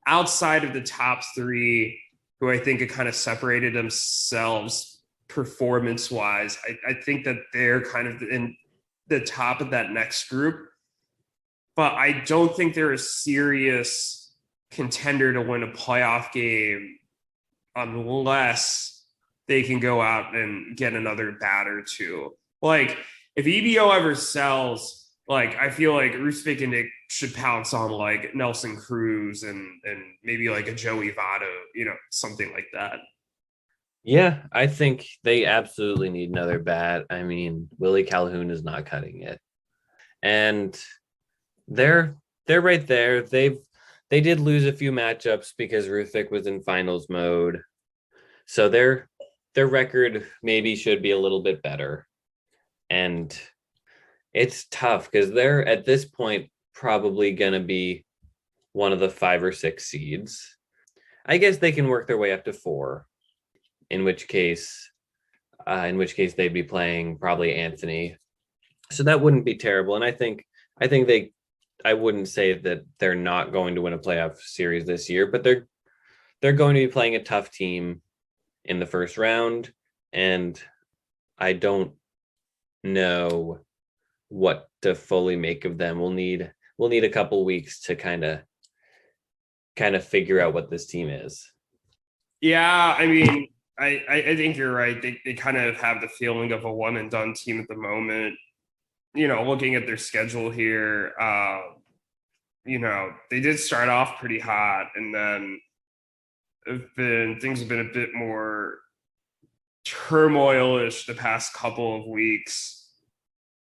outside of the top 3 who I think have kind of separated themselves performance-wise. I think that they're kind of in the top of that next group. But I don't think they're a serious contender to win a playoff game unless they can go out and get another bat or two. Like, if EBO ever sells, Like I feel like Rusvik and Nick should pounce on like Nelson Cruz and maybe like a Joey Votto, something like that. Yeah, I think they absolutely need another bat. I mean, Willie Calhoun is not cutting it. And they're they're right there. They did lose a few matchups because Ruthvik was in finals mode. So their record maybe should be a little bit better. And it's tough because they're at this point probably gonna be one of the 5 or 6 seeds. I guess they can work their way up to 4, in which case they'd be playing probably Anthony. So that wouldn't be terrible. And I think I wouldn't say that they're not going to win a playoff series this year, but they're going to be playing a tough team in the first round, and I don't know what to fully make of them. We'll need a couple weeks to kind of figure out what this team is. Yeah, I mean, I think you're right. They kind of have the feeling of a one and done team at the moment. Looking at their schedule here, they did start off pretty hot, and then things have been a bit more turmoilish the past couple of weeks.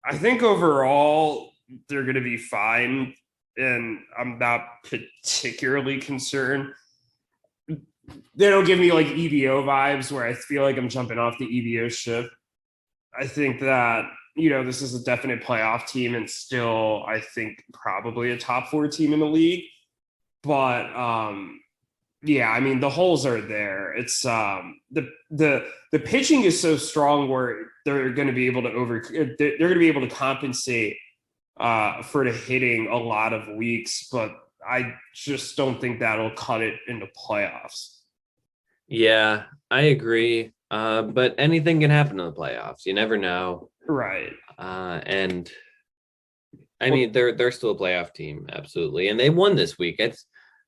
I think overall they're going to be fine, and I'm not particularly concerned. They don't give me like EVO vibes where I feel like I'm jumping off the EVO ship. I think that this is a definite playoff team and still, I think, probably a top 4 team in the league. But yeah, I mean, the holes are there. It's the pitching is so strong where they're going to be able to they're going to be able to compensate for the hitting a lot of weeks, but I just don't think that'll cut it into playoffs. Yeah, I agree. But anything can happen in the playoffs. You never know. Right. And I mean, they're still a playoff team, absolutely, and they won this week.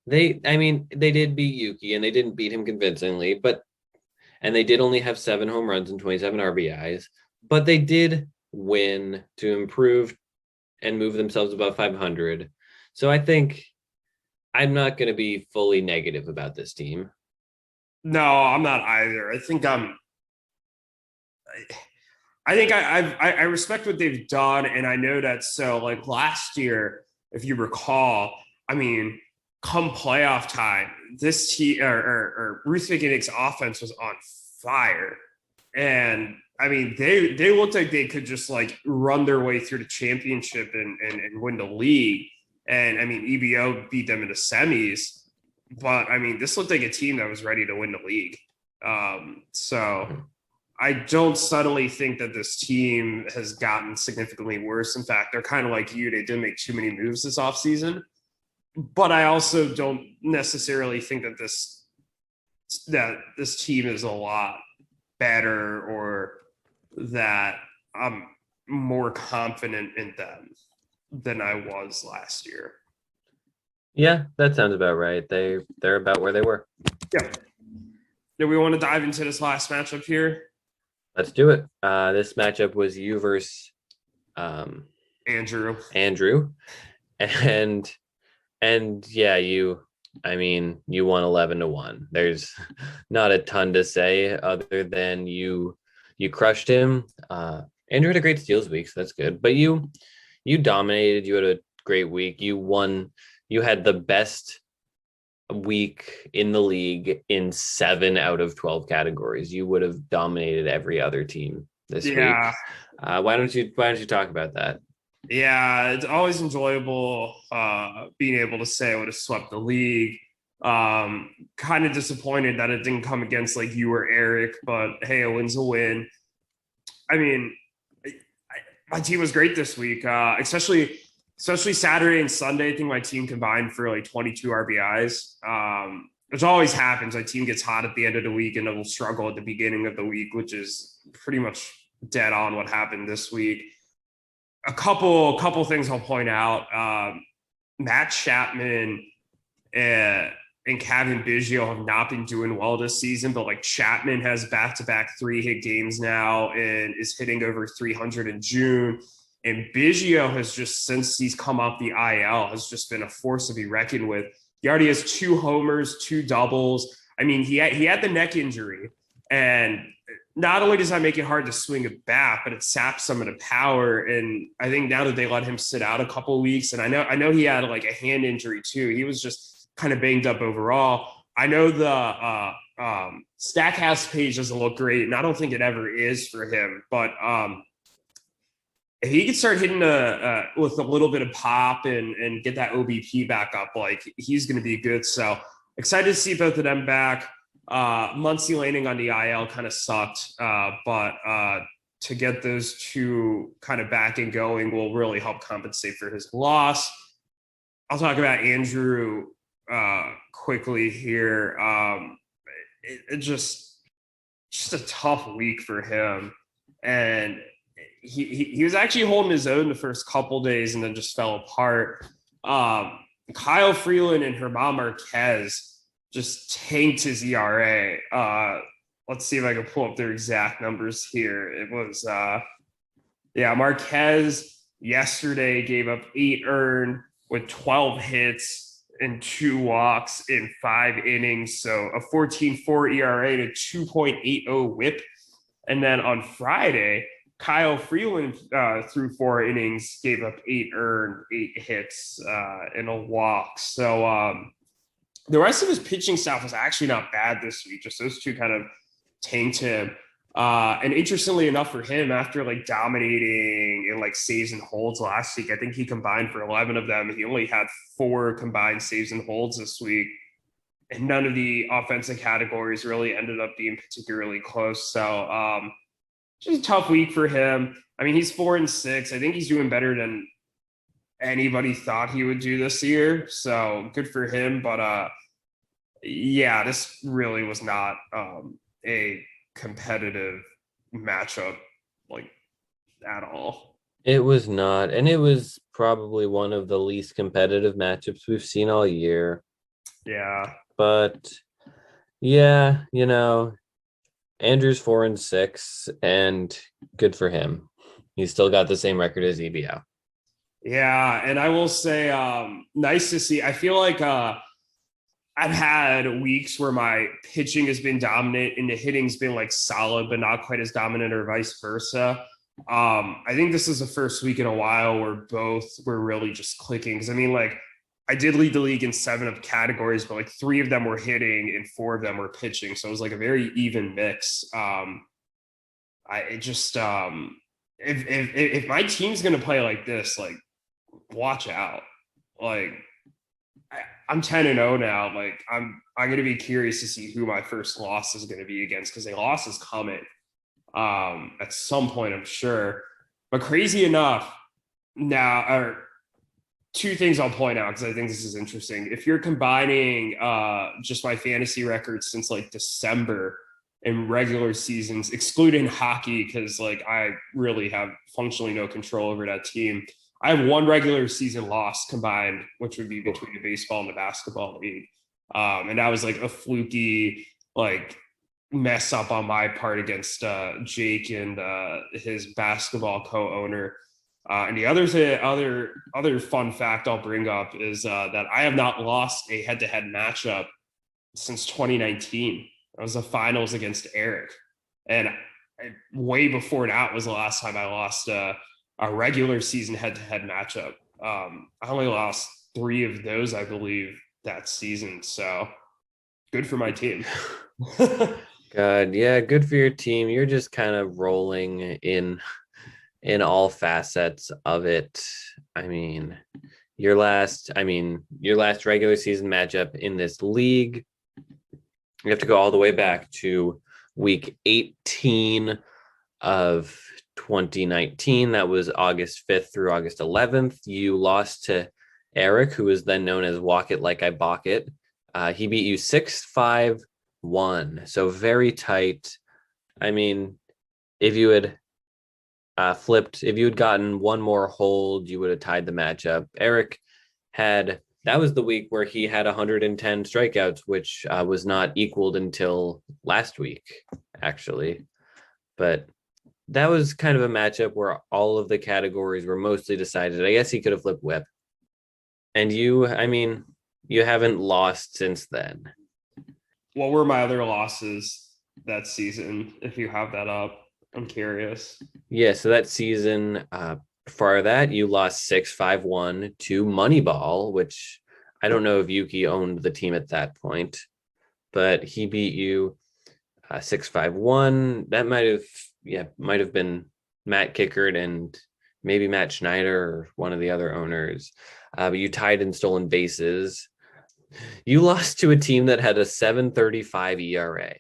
They did beat Yuki, and they didn't beat him convincingly, and they did only have 7 home runs and 27 RBIs, but they did win to improve and move themselves above 500. So I think I'm not going to be fully negative about this team. No, I'm not either. I respect what they've done, and I know that. So, like last year, if you recall, I mean, come playoff time, this team or Ruth McGinnick's offense was on fire, and I mean, they looked like they could just like run their way through the championship and win the league. And I mean, EBO beat them in the semis, but I mean, this looked like a team that was ready to win the league. So I don't suddenly think that this team has gotten significantly worse. In fact, they're kind of like you. They didn't make too many moves this offseason. But I also don't necessarily think that this team is a lot better or that I'm more confident in them than I was last year. Yeah, that sounds about right. They're about where they were. Yeah. Do we want to dive into this last matchup here? Let's do it. This matchup was you versus Andrew, and yeah, you won 11-1. There's not a ton to say other than you crushed him. Andrew had a great steals week, so that's good. But you dominated. You had a great week. You won. You had the best week in the league in 7 out of 12 categories. You would have dominated every other team this week. Why don't you talk about that? Yeah, it's always enjoyable being able to say I would have swept the league. Kind of disappointed that it didn't come against like you or Eric, but hey, a win's a win. I mean, my team was great this week, especially Saturday and Sunday. I think my team combined for like 22 RBIs, which always happens. My team gets hot at the end of the week and it will struggle at the beginning of the week, which is pretty much dead on what happened this week. A couple things I'll point out. Matt Chapman and Kevin Biggio have not been doing well this season, but like Chapman has back-to-back 3-hit games now and is hitting over 300 in June. And Biggio has just, since he's come off the IL, has just been a force to be reckoned with. He already has 2 homers, 2 doubles. I mean, he had the neck injury, and not only does that make it hard to swing a bat, but it saps some of the power. And I think now that they let him sit out a couple of weeks, and I know he had like a hand injury too. He was just kind of banged up overall. I know the Statcast page doesn't look great, and I don't think it ever is for him. But if he could start hitting with a little bit of pop and get that OBP back up, like he's going to be good. So excited to see both of them back. Muncy landing on the IL kind of sucked, but to get those two kind of back and going will really help compensate for his loss. I'll talk about Andrew quickly here. It just a tough week for him, and he was actually holding his own the first couple days and then just fell apart. Kyle Freeland and German Marquez just tanked his ERA. Let's see if I can pull up their exact numbers here. It was, Marquez yesterday gave up 8 earned with 12 hits and 2 walks in 5 innings. So a 14.4 ERA to 2.80 whip. And then on Friday, Kyle Freeland through 4 innings gave up 8 earned, 8 hits, and a walk. So the rest of his pitching staff was actually not bad this week. Just those two kind of tanked him. And interestingly enough for him, after like dominating in like saves and holds last week, I think he combined for 11 of them. He only had 4 combined saves and holds this week. And none of the offensive categories really ended up being particularly close. So just a tough week for him. I mean, he's 4-6. I think he's doing better than anybody thought he would do this year. So good for him. But this really was not a competitive matchup like at all. It was not, and it was probably one of the least competitive matchups we've seen all year. Yeah. But yeah, Andrew's 4-6, and good for him. He's still got the same record as EBO. Yeah, and I will say, nice to see. I feel like I've had weeks where my pitching has been dominant and the hitting's been like solid, but not quite as dominant, or vice versa. I think this is the first week in a while where both were really just clicking. Because I mean, like, I did lead the league in 7 of categories, but like 3 of them were hitting and 4 of them were pitching. So it was like a very even mix. If my team's gonna play like this, like, watch out. Like, I'm 10-0 now. Like, I'm gonna be curious to see who my first loss is gonna be against, because a loss is coming at some point, I'm sure. But crazy enough, now, 2 things I'll point out, because I think this is interesting. If you're combining just my fantasy records since like December in regular seasons, excluding hockey, because like I really have functionally no control over that team, I have 1 regular season loss combined, which would be between the baseball and the basketball league. And that was like a fluky, like, mess up on my part against Jake and his basketball co-owner. And the other fun fact I'll bring up is that I have not lost a head-to-head matchup since 2019. That was the finals against Eric. And way before that was the last time I lost a regular season head-to-head matchup. I only lost 3 of those, I believe, that season. So good for my team. God, yeah, good for your team. You're just kind of rolling in all facets of it. I mean, your last regular season matchup in this league, you have to go all the way back to week 18 of 2019. That was August 5th through August 11th. You lost to Eric, who was then known as Walk It Like I Balk It. He beat you 6-5-1. So very tight. I mean, if you had if you had gotten 1 more hold, you would have tied the matchup. Eric that was the week where he had 110 strikeouts, which was not equaled until last week, actually. But that was kind of a matchup where all of the categories were mostly decided. I guess he could have flipped whip. And I mean, you haven't lost since then. What were my other losses that season? If you have that up, I'm curious. Yeah, so that season, for that, you lost 6-5-1 to Moneyball, which I don't know if Yuki owned the team at that point, but he beat you 6-5-1. That might have been Matt Kickert and maybe Matt Schneider or one of the other owners. But you tied in stolen bases. You lost to a team that had a 7.35 ERA.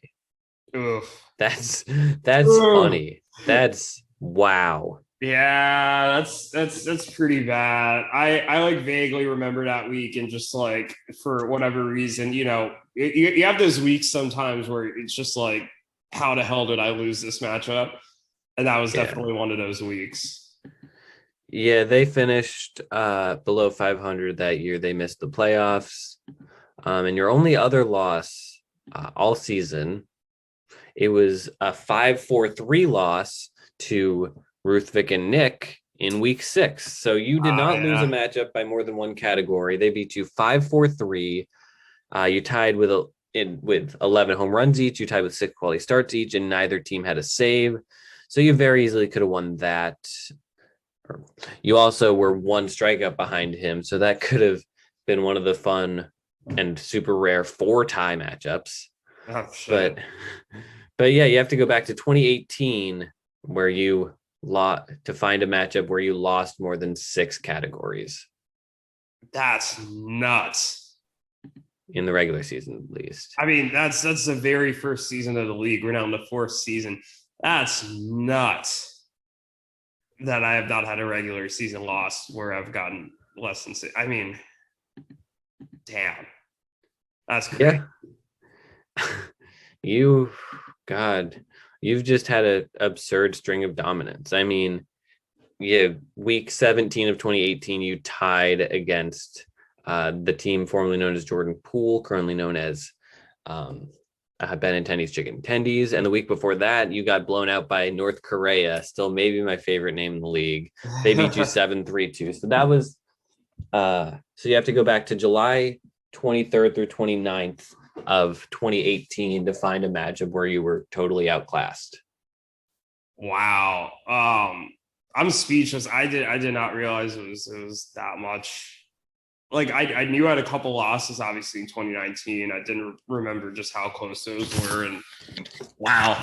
Oof. That's Oof. funny. That's wow. Yeah, that's pretty bad. I like vaguely remember that week, and just like for whatever reason, you have those weeks sometimes where it's just like, how the hell did I lose this matchup? And that was Yeah. definitely one of those weeks. Yeah, they finished below 500 that year. They missed the playoffs. And your only other loss all season, it was a 5-4-3 loss to Ruthvik and Nick in week 6. So you did not lose a Yeah. matchup by more than one category. They beat you 5-4-3. You tied with 11 home runs each. You tied with 6 quality starts each, and neither team had a save. So you very easily could have won that. You also were one strikeout behind him, so that could have been one of the fun and super rare 4-tie matchups. Oh shit. But yeah, you have to go back to 2018 where you lost to find a matchup where you lost more than 6 categories That's nuts. in the regular season, at least. I mean, that's the very first season of the league. We're now in the 4th season. That's nuts that I have not had a regular season loss where I've gotten less than 6. I mean, damn. That's crazy. Yeah. you, God, you've just had an absurd string of dominance. I mean, yeah, week 17 of 2018, you tied against the team formerly known as Jordan Poole, currently known as Benintendi's Chicken Tendies. And the week before that, you got blown out by North Korea, still maybe my favorite name in the league. They beat you 7-3-2. So that was, so you have to go back to July 23rd through 29th of 2018 to find a matchup where you were totally outclassed. Wow. I'm speechless. I did not realize it was that much. Like I knew I had a couple losses, obviously in 2019. I didn't remember just how close those were. And wow,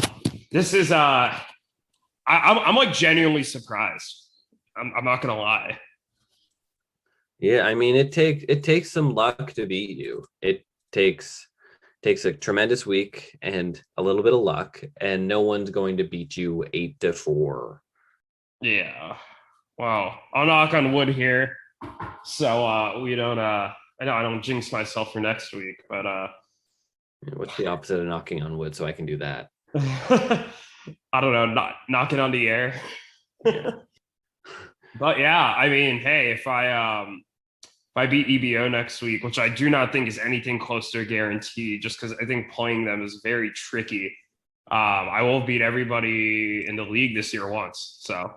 this is I'm like genuinely surprised. I'm not gonna lie. Yeah, I mean it takes some luck to beat you. It takes a tremendous week and a little bit of luck, and no one's going to beat you 8-4. Yeah. Wow. I'll knock on wood here. So we don't I know I don't jinx myself for next week, but What's the opposite of knocking on wood so I can do that? I don't know, not knocking on the air. Yeah. But yeah, I mean, hey, if I beat EBO next week, which I do not think is anything close to a guarantee, just because I think playing them is very tricky. I will beat everybody in the league this year once. So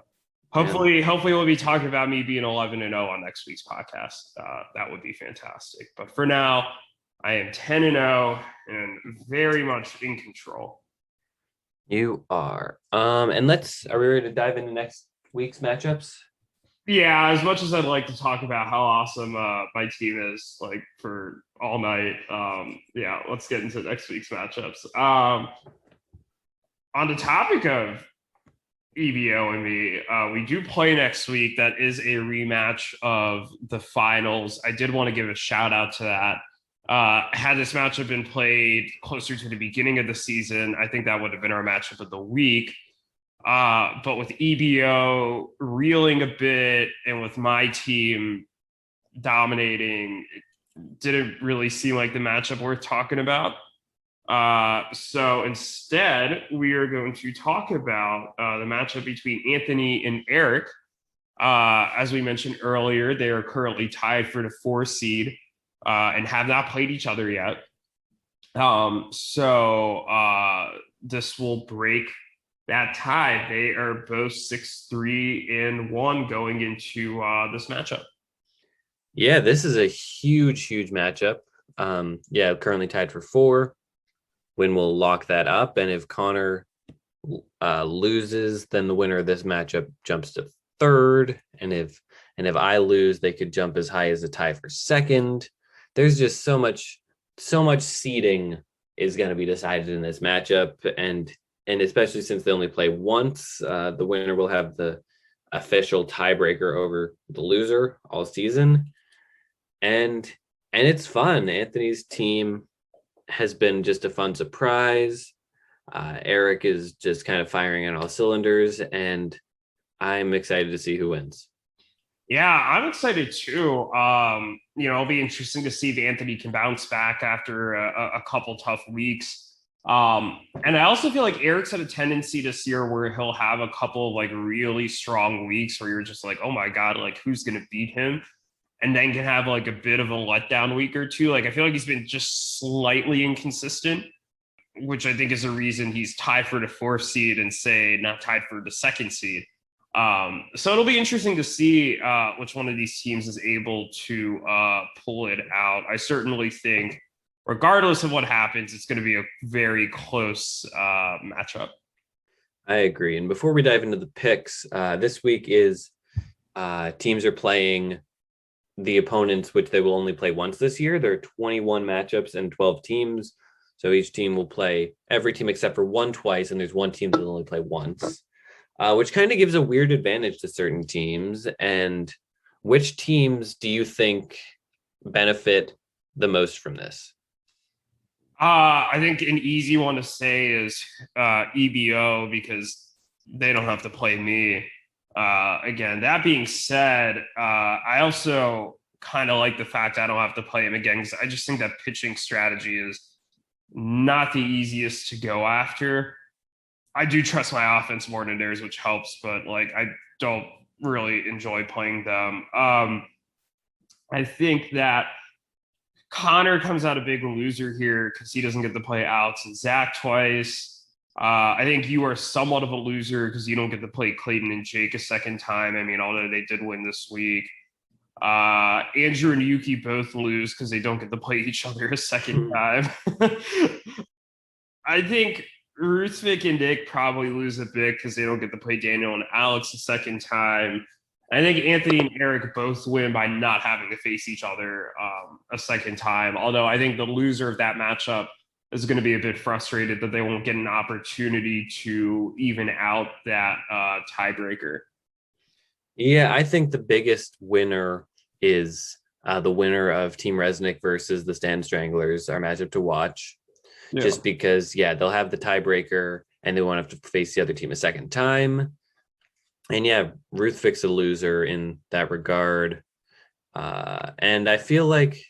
hopefully we'll be talking about me being 11-0 on next week's podcast. That would be fantastic. But for now, I am 10-0 and very much in control. You are. And are we ready to dive into next week's matchups? Yeah, as much as I'd like to talk about how awesome my team is, like for all night, yeah, let's get into next week's matchups. On the topic of EBO and me, we do play next week. That is a rematch of the finals. I did want to give a shout out to that. Had this matchup been played closer to the beginning of the season, I think that would have been our matchup of the week. But with EBO reeling a bit and with my team dominating, it didn't really seem like the matchup worth talking about. So instead, we are going to talk about the matchup between Anthony and Eric. As we mentioned earlier, they are currently tied for the 4th seed and have not played each other yet. So this will break that tie. They are both 6-3-1 going into this matchup. Yeah, this is a huge matchup. Yeah, currently tied for 4. Win will lock that up, and if Connor loses, then the winner of this matchup jumps to 3rd, and if I lose, they could jump as high as a tie for 2nd. There's just so much seeding is going to be decided in this matchup, and especially since they only play once, the winner will have the official tiebreaker over the loser all season, and it's fun. Anthony's team has been just a fun surprise. Eric is just kind of firing on all cylinders, and I'm excited to see who wins. Yeah, I'm excited too. It'll be interesting to see if Anthony can bounce back after a couple tough weeks. And I also feel like Eric's had a tendency this year where he'll have a couple of like really strong weeks where you're just like, oh my God, like who's going to beat him? And then can have like a bit of a letdown week or two. Like I feel like he's been just slightly inconsistent, which I think is a reason he's tied for the 4th seed and say not tied for the 2nd seed. So it'll be interesting to see which one of these teams is able to pull it out. I certainly think, regardless of what happens, it's going to be a very close matchup. I agree. And before we dive into the picks, this week is teams are playing the opponents, which they will only play once this year. There are 21 matchups and 12 teams. So each team will play every team except for one twice, and there's one team that will only play once, which kind of gives a weird advantage to certain teams. And which teams do you think benefit the most from this? I think an easy one to say is EBO because they don't have to play me. Again, that being said, I also kind of like the fact I don't have to play him again because I just think that pitching strategy is not the easiest to go after. I do trust my offense more than theirs, which helps, but like I don't really enjoy playing them. I think that Connor comes out a big loser here because he doesn't get to play Alex and Zach twice. I think you are somewhat of a loser because you don't get to play Clayton and Jake a second time. I mean, although they did win this week. Andrew and Yuki both lose because they don't get to play each other a second time. I think Ruthvik and Nick probably lose a bit because they don't get to play Daniel and Alex a second time. I think Anthony and Eric both win by not having to face each other a second time. Although I think the loser of that matchup is going to be a bit frustrated that they won't get an opportunity to even out that tiebreaker. Yeah, I think the biggest winner is the winner of Team Resnick versus the Stand Stranglers, our matchup to watch. Yeah. Just because, yeah, they'll have the tiebreaker and they won't have to face the other team a second time. And yeah, Ruthvik's a loser in that regard. And I feel like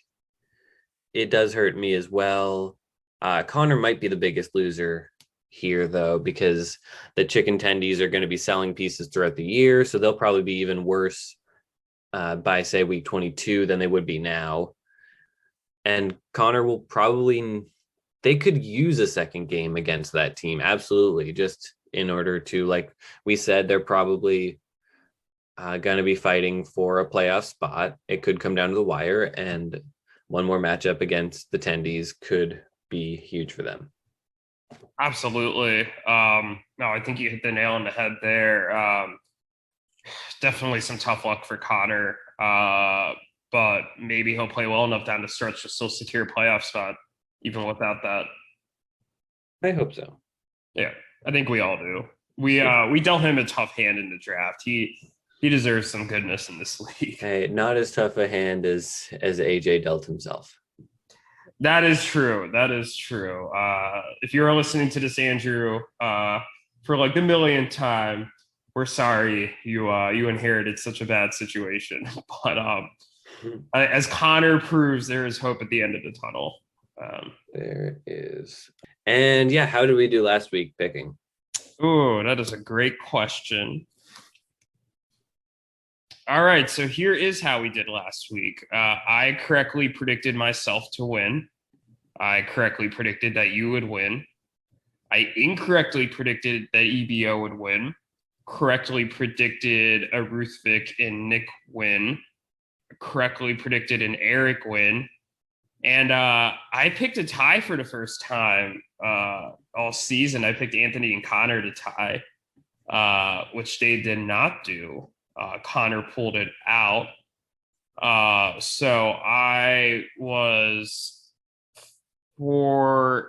it does hurt me as well. Connor might be the biggest loser here, though, because the chicken tendies are going to be selling pieces throughout the year. So they'll probably be even worse by, say, week 22 than they would be now. And Connor will probably, they could use a second game against that team. Absolutely. Just in order to, like we said, they're probably going to be fighting for a playoff spot. It could come down to the wire, and one more matchup against the Tendies could be huge for them. Absolutely. No, I think you hit the nail on the head there. Definitely some tough luck for Connor, but maybe he'll play well enough down the stretch to still secure a playoff spot, even without that. I hope so. Yeah, I think we all do. We dealt him a tough hand in the draft. He deserves some goodness in this league. Hey, not as tough a hand as AJ dealt himself. That is true. That is true. If you're listening to this, Andrew, for like the millionth time, we're sorry you inherited such a bad situation. But as Connor proves, there is hope at the end of the tunnel. There is. And yeah, how did we do last week picking? Oh, that is a great question. All right, so here is how we did last week. I correctly predicted myself to win. I correctly predicted that you would win. I incorrectly predicted that EBO would win, correctly predicted a Ruthvik and Nick win, correctly predicted an Eric win, and I picked a tie for the first time all season. I picked Anthony and Connor to tie, which they did not do. Connor pulled it out. So I was 4-2.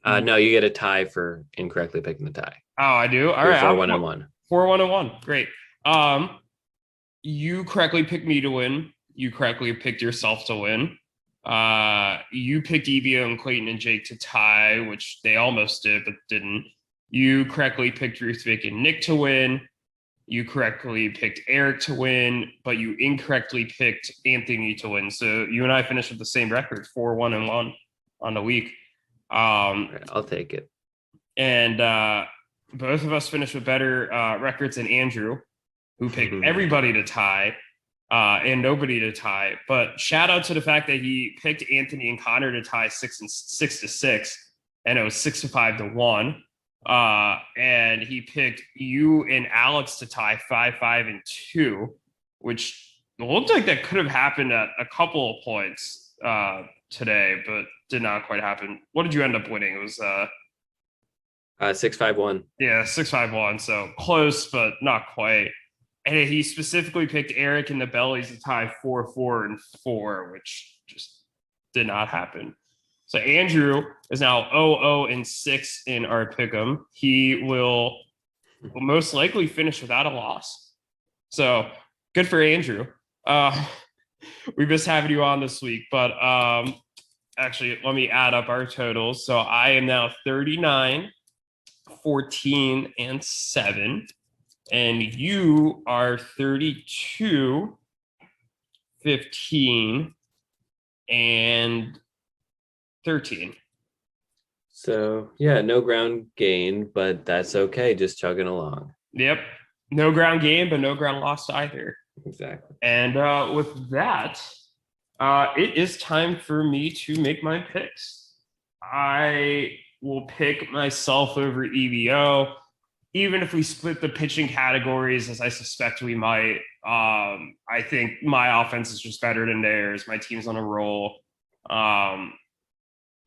No, you get a tie for incorrectly picking the tie. Oh, I do. All You're right, 4-1-1. 4-1-1. Great. You correctly picked me to win. You correctly picked yourself to win. You picked EBO and Clayton and Jake to tie, which they almost did, but didn't. You correctly picked Ruthvik and Nick to win. You correctly picked Eric to win, but you incorrectly picked Anthony to win. So you and I finished with the same record, 4-1-1 on the week. Right, I'll take it. And both of us finished with better records than Andrew, who picked everybody to tie and nobody to tie. But shout out to the fact that he picked Anthony and Connor to tie 6-6, and it was 6-5-1. And he picked you and Alex to tie 5-5-2, which looked like that could have happened at a couple of points today, but did not quite happen. What did you end up winning? It was 6-5-1. Yeah, 6-5-1. So close, but not quite. And he specifically picked Eric and the Bellies to tie 4-4-4, which just did not happen. So Andrew is now 0-0-6 in our pick'em. He will most likely finish without a loss. So good for Andrew. We missed having you on this week, but actually, let me add up our totals. So I am now 39, 14, and 7. And you are 32, 15, and 13. So yeah, no ground gained, but that's okay. Just chugging along. Yep. No ground gain, but no ground lost either. Exactly. And with that, it is time for me to make my picks. I will pick myself over EBO, even if we split the pitching categories, as I suspect we might. I think my offense is just better than theirs. My team's on a roll.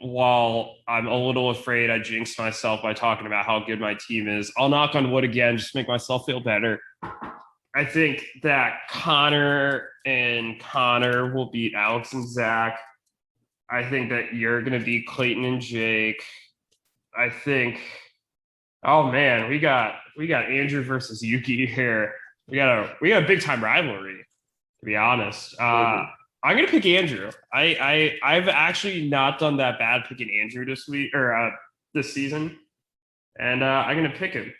While I'm a little afraid I jinxed myself by talking about how good my team is, I'll knock on wood again, just make myself feel better. I think that Connor and Connor will beat Alex and Zach. I think that you're going to beat Clayton and Jake. I think, oh man, we got Andrew versus Yuki here. We got a big time rivalry, to be honest. I'm gonna pick Andrew. I've actually not done that bad picking Andrew this week or this season, and I'm gonna pick him.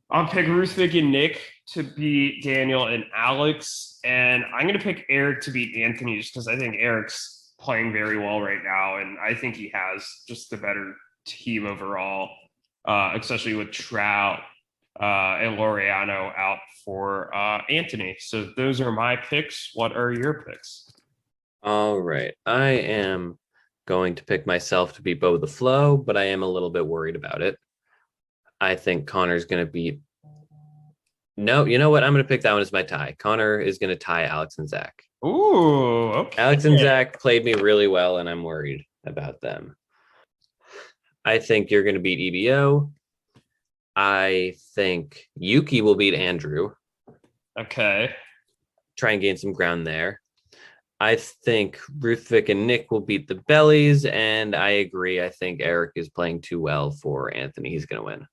I'll pick Ruthvik and Nick to beat Daniel and Alex, and I'm gonna pick Eric to beat Anthony just because I think Eric's playing very well right now, and I think he has just the better team overall, especially with Trout and Laureano out for Anthony. So those are my picks. What are your picks? All right. I am going to pick myself to beat Bo the Flow, but I am a little bit worried about it. I think Connor's going to beat. No, you know what? I'm going to pick that one as my tie. Connor is going to tie Alex and Zach. Ooh, okay. Alex and Zach played me really well, and I'm worried about them. I think you're going to beat EBO. I think Yuki will beat Andrew. Okay. Try and gain some ground there. I think Ruthvik and Nick will beat the Bellies, and I agree. I think Eric is playing too well for Anthony. He's going to win.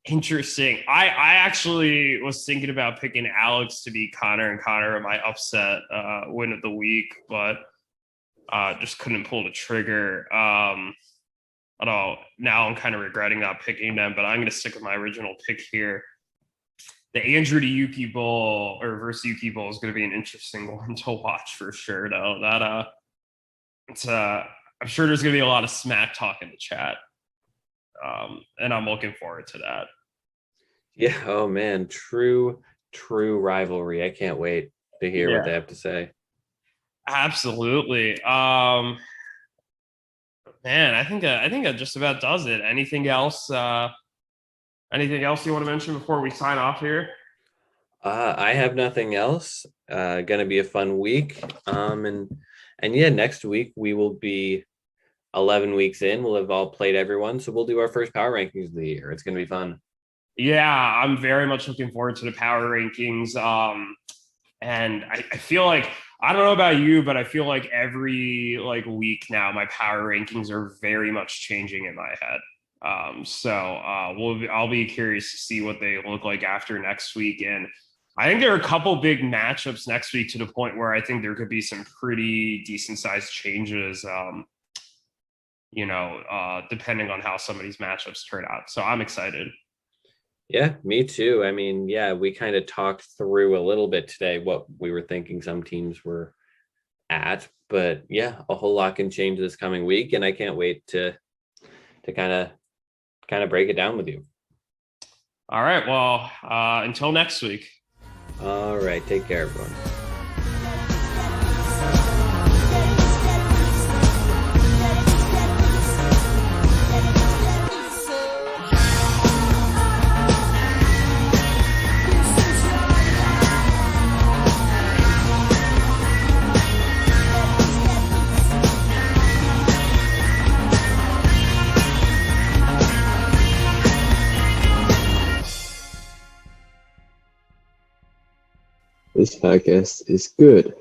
Interesting. I actually was thinking about picking Alex to beat Connor and Connor in my upset win of the week, but just couldn't pull the trigger. Although now I'm kind of regretting not picking them, but I'm going to stick with my original pick here. The Andrew to Yuki Bowl or versus Yuki Bowl is going to be an interesting one to watch for sure, though. That it's I'm sure there's going to be a lot of smack talk in the chat, and I'm looking forward to that. Yeah. Oh man, true rivalry. I can't wait to hear what they have to say. Absolutely. Man, I think that just about does it. Anything else? Anything else you want to mention before we sign off here? I have nothing else. Gonna be a fun week. And yeah, next week we will be 11 weeks in. We'll have all played everyone, so we'll do our first power rankings of the year. It's gonna be fun. Yeah, I'm very much looking forward to the power rankings. And I feel like I don't know about you, but I feel like every like week now, my power rankings are very much changing in my head. I'll be curious to see what they look like after next week. And I think there are a couple big matchups next week to the point where I think there could be some pretty decent sized changes. Depending on how some of these matchups turn out. So I'm excited. Yeah, me too. I mean, yeah, we kind of talked through a little bit today what we were thinking some teams were at, but yeah, a whole lot can change this coming week, and I can't wait to kind of break it down with you. All right. Well, until next week. All right, take care, everyone. This podcast is good.